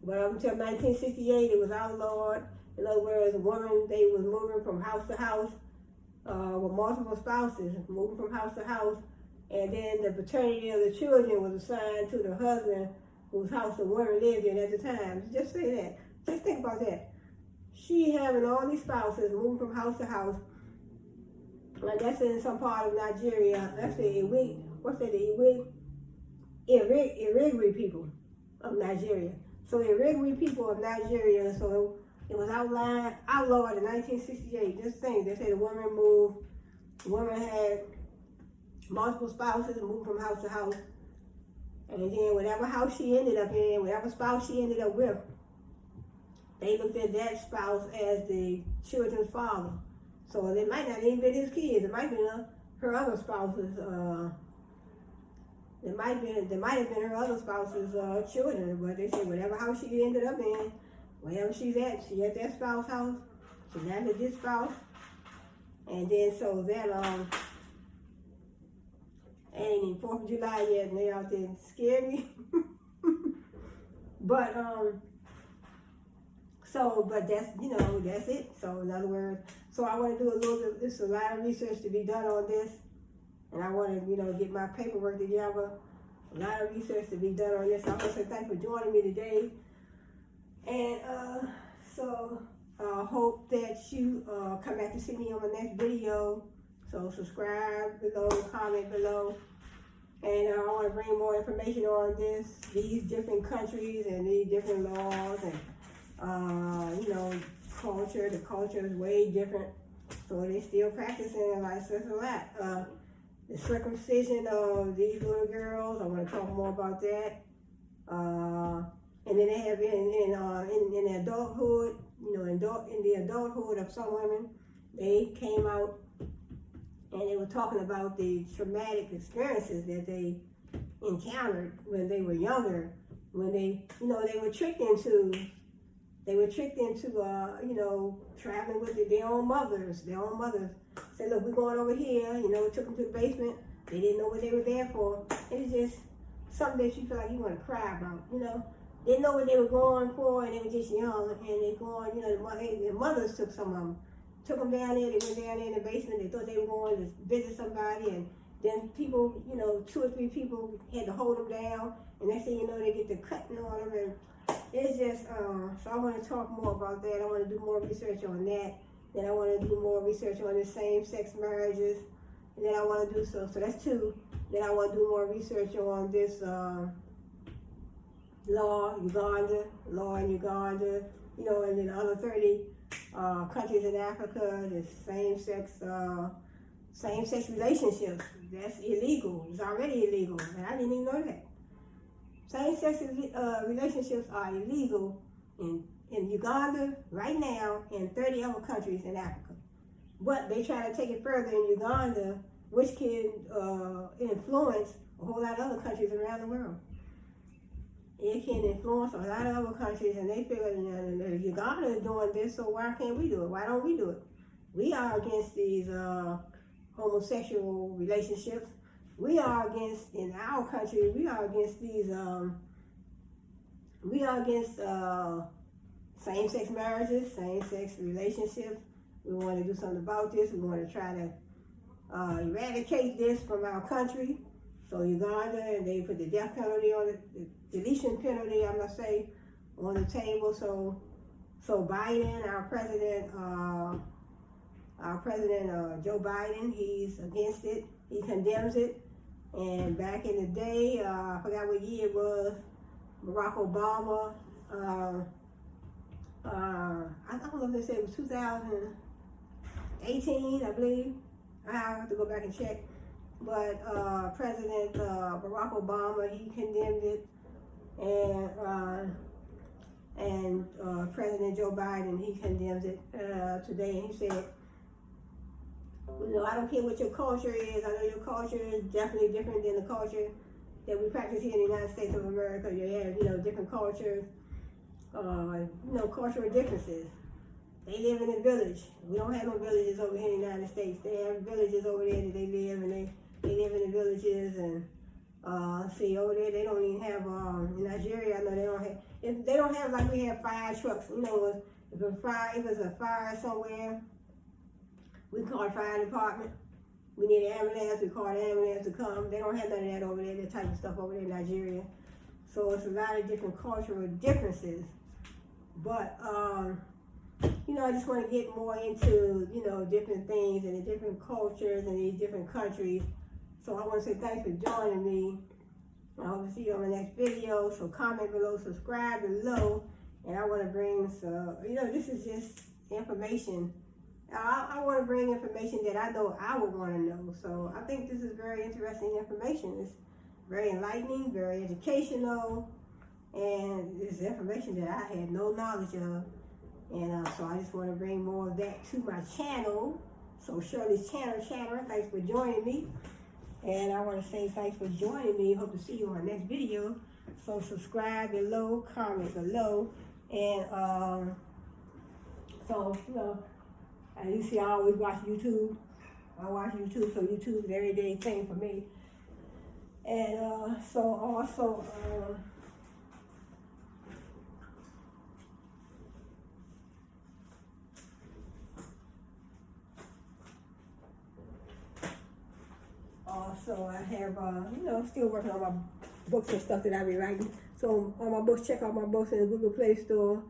but up until 1968, it was outlawed. In other words, the woman, they was moving from house to house with multiple spouses, moving from house to house. And then the paternity of the children was assigned to the husband whose house the woman lived in at the time. Just say that. Just think about that. She having all these spouses moving from house to house. And that's in some part of Nigeria. That's the Irigwe people of Nigeria. So the Irigwe people of Nigeria, so it was outlawed in 1968. This thing, they say the woman had multiple spouses and moved from house to house. And then whatever house she ended up in, whatever spouse she ended up with, they looked at that spouse as the children's father. So it might not even be his kids. It might be her other spouses. There might have been her other spouse's children. But they said whatever house she ended up in, wherever she's at, she at that spouse's house. She not at this spouse. And then so that ain't even 4th of July yet, and they out there scare me. But that's, that's it. So in other words, so I want to do a little bit, there's a lot of research to be done on this, and I want to, get my paperwork together. A lot of research to be done on this. I want to say thanks for joining me today. And so hope that you come back to see me on my next video. So subscribe below, comment below. And I want to bring more information on these different countries and these different laws and, culture. The culture is way different. So they still practicing it like such a lot. The circumcision of these little girls, I want to talk more about that. And then they have in the adulthood, in the adulthood of some women, they came out and they were talking about the traumatic experiences that they encountered when they were younger, when they were tricked into, traveling with their own mothers. Said, look, we're going over here, took them to the basement. They didn't know what they were there for. It's just something that you feel like you want to cry about, Didn't know what they were going for, and they were just young, and they going, their mothers took some of them. Took them down there, they went down there in the basement, they thought they were going to visit somebody, and then people, 2 or 3 people had to hold them down, and next thing you know, they get to cutting on them, and it's just, so I want to talk more about that. I want to do more research on that. Then I want to do more research on the same-sex marriages, and then I want to do so that's 2. Then I want to do more research on this law in Uganda, and then the other 30 countries in Africa, the same-sex relationships. That's illegal. It's already illegal, and I didn't even know that. Same-sex relationships are illegal in Uganda right now and 30 other countries in Africa. But they try to take it further in Uganda, which can influence a whole lot of other countries around the world. It can influence a lot of other countries, and they figure, Uganda is doing this, so why can't we do it? Why don't we do it? We are against these homosexual relationships. We are against, in our country, we are against these, same-sex marriages, same-sex relationships. We want to do something about this. We want to try to eradicate this from our country. So Uganda, and they put the death penalty on it, the deletion penalty, I must say, on the table. So Biden, our president Joe Biden, he's against it. He condemns it. And back in the day, I forgot what year it was, Barack Obama, I don't know if they said it was 2018, I believe. I have to go back and check. But President Barack Obama, he condemned it, and President Joe Biden, he condemns it today. And he said, I don't care what your culture is. I know your culture is definitely different than the culture that we practice here in the United States of America. You have, different cultures, cultural differences. They live in a village. We don't have no villages over here in the United States. They have villages over there that they live, and they live in the villages. And see, over there they don't even have. In Nigeria, I know they don't have. If they don't have, like we have fire trucks. If there's a fire somewhere, we call the fire department. We need an ambulance. We call the ambulance to come. They don't have none of that over there. That type of stuff over there in Nigeria. So it's a lot of different cultural differences. But I just want to get more into, different things and the different cultures and these different countries. So I want to say thanks for joining me. I hope to see you on the next video. So comment below, subscribe below. And I want to bring this is just information. I want to bring information that I know I would want to know. So I think this is very interesting information. It's very enlightening, very educational. And it's information that I had no knowledge of. And so I just want to bring more of that to my channel. So Shirley's Channel, thanks for joining me. And I want to say thanks for joining me. Hope to see you on the next video. So subscribe below, comment below. And as you see, I always watch YouTube. I watch YouTube, so YouTube is an everyday thing for me. And Also, I have, still working on my books and stuff that I be writing. So, all my books, check out my books in the Google Play Store.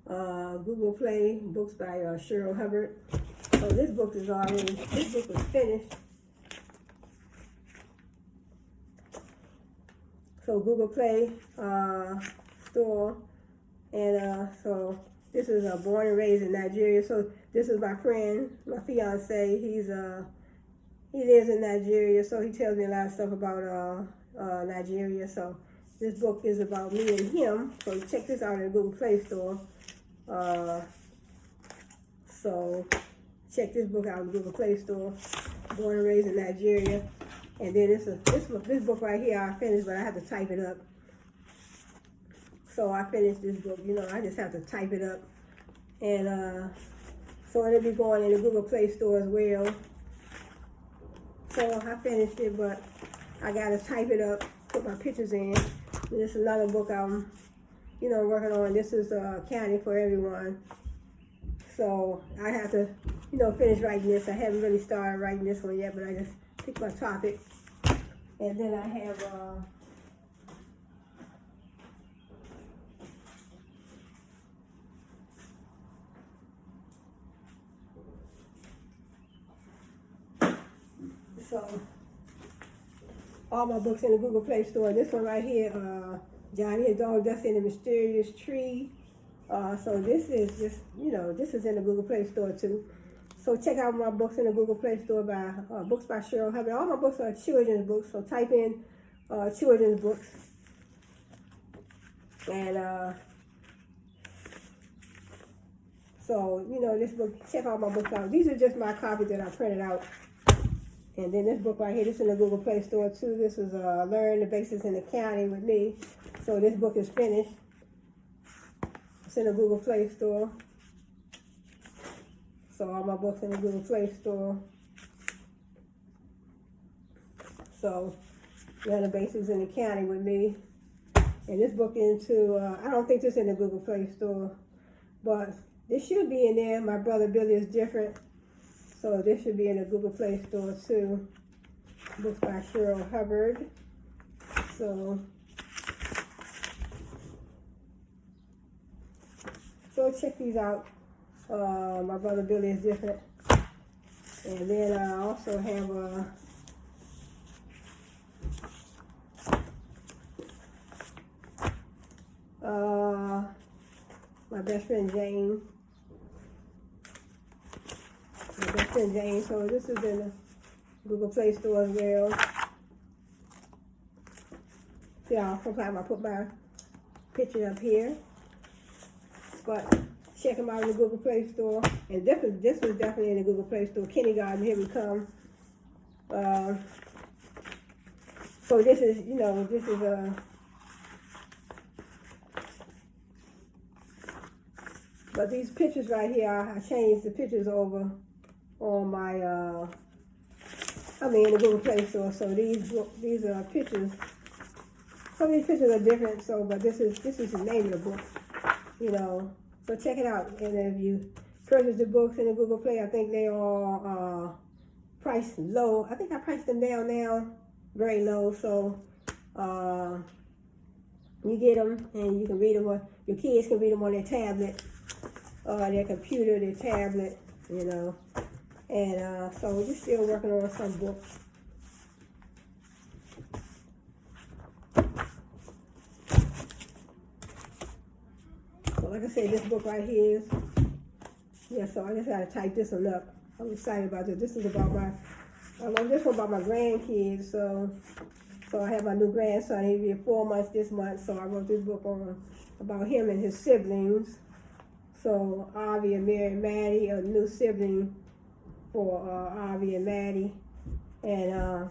Google Play, books by Cheryl Hubbard. So this book was finished. So Google Play Store. And so this is born and raised in Nigeria. So this is my friend, my fiance. He lives in Nigeria, so he tells me a lot of stuff about Nigeria. So this book is about me and him. So check this out in the Google Play Store. So check this book out in the Google Play Store. born and raised in Nigeria. And then this book right here I finished, but I have to type it up. So I finished this book, you know, I just have to type it up. And so it'll be going in the Google Play Store as well. So I finished it, but I gotta type it up, put my pictures in. And this is another book I'm, you know, working on. This is Accounting for Everyone. So I have to, you know, finish writing this. I haven't really started writing this one yet, but I just picked my topic. And then I have so all my books in the Google Play Store. This one right here, Johnny and Dog Dusty and the Mysterious Tree. So this is just, you know, this is in the Google Play Store too. So check out my books in the Google Play Store by Books by Cheryl Hubbard. All my books are children's books, so type in children's books. And so, you know, this book, check all my books out. These are just my copies that I printed out. And then this book right here, this is in the Google Play Store too. This is Learn the Basics in Accounting with me. So this book is finished. It's in the Google Play Store. So all my books in the Google Play Store. So Learn the Basics in Accounting with me. And this book into, I don't think this is in the Google Play Store, but this should be in there. My Brother Billy is Different. So this should be in the Google Play Store too. Books by Cheryl Hubbard. So check these out. My Brother Billy is Different. And then I also have my best friend Jane. My best friend Jane. So this is in the Google Play Store as well. See how sometimes I put my picture up here. But check them out in the Google Play Store. And this was definitely in the Google Play Store. Kindergarten, Here We Come. So this is, you know, this is but these pictures right here, I changed the pictures over on my, in the Google Play Store. So these are pictures. Some of these pictures are different. So, but this is the name of the book, you know. So check it out. And if you purchase the books in the Google Play, I think they are priced low. I think I priced them down now, very low. So you get them and you can read them. Your kids can read them on their tablet, their computer, their tablet, you know. And so we're just still working on some books. So like I said, this book right here is, yeah, so I just gotta type this one up. I'm excited about this. This is about I love this one about my grandkids. So I have my new grandson. He'll be 4 months this month. So I wrote this book about him and his siblings. So Avi and Mary and Maddie, a new sibling for Avi and Maddie. And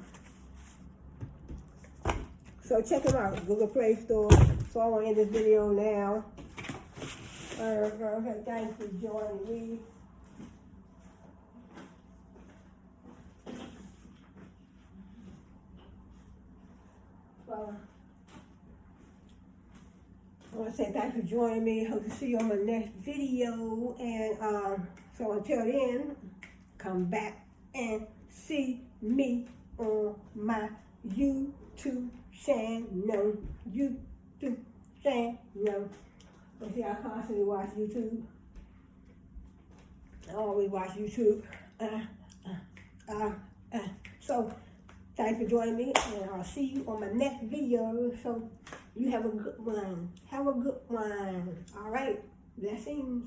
so check them out, Google Play Store. So I want to end this video now. Thanks for joining me. I want to say thanks for joining me. Hope to see you on my next video. And so until then, come back and see me on my YouTube channel. YouTube channel. You see, I constantly watch YouTube. I always watch YouTube. So thanks for joining me, and I'll see you on my next video. So you have a good one. Have a good one. All right. Blessings.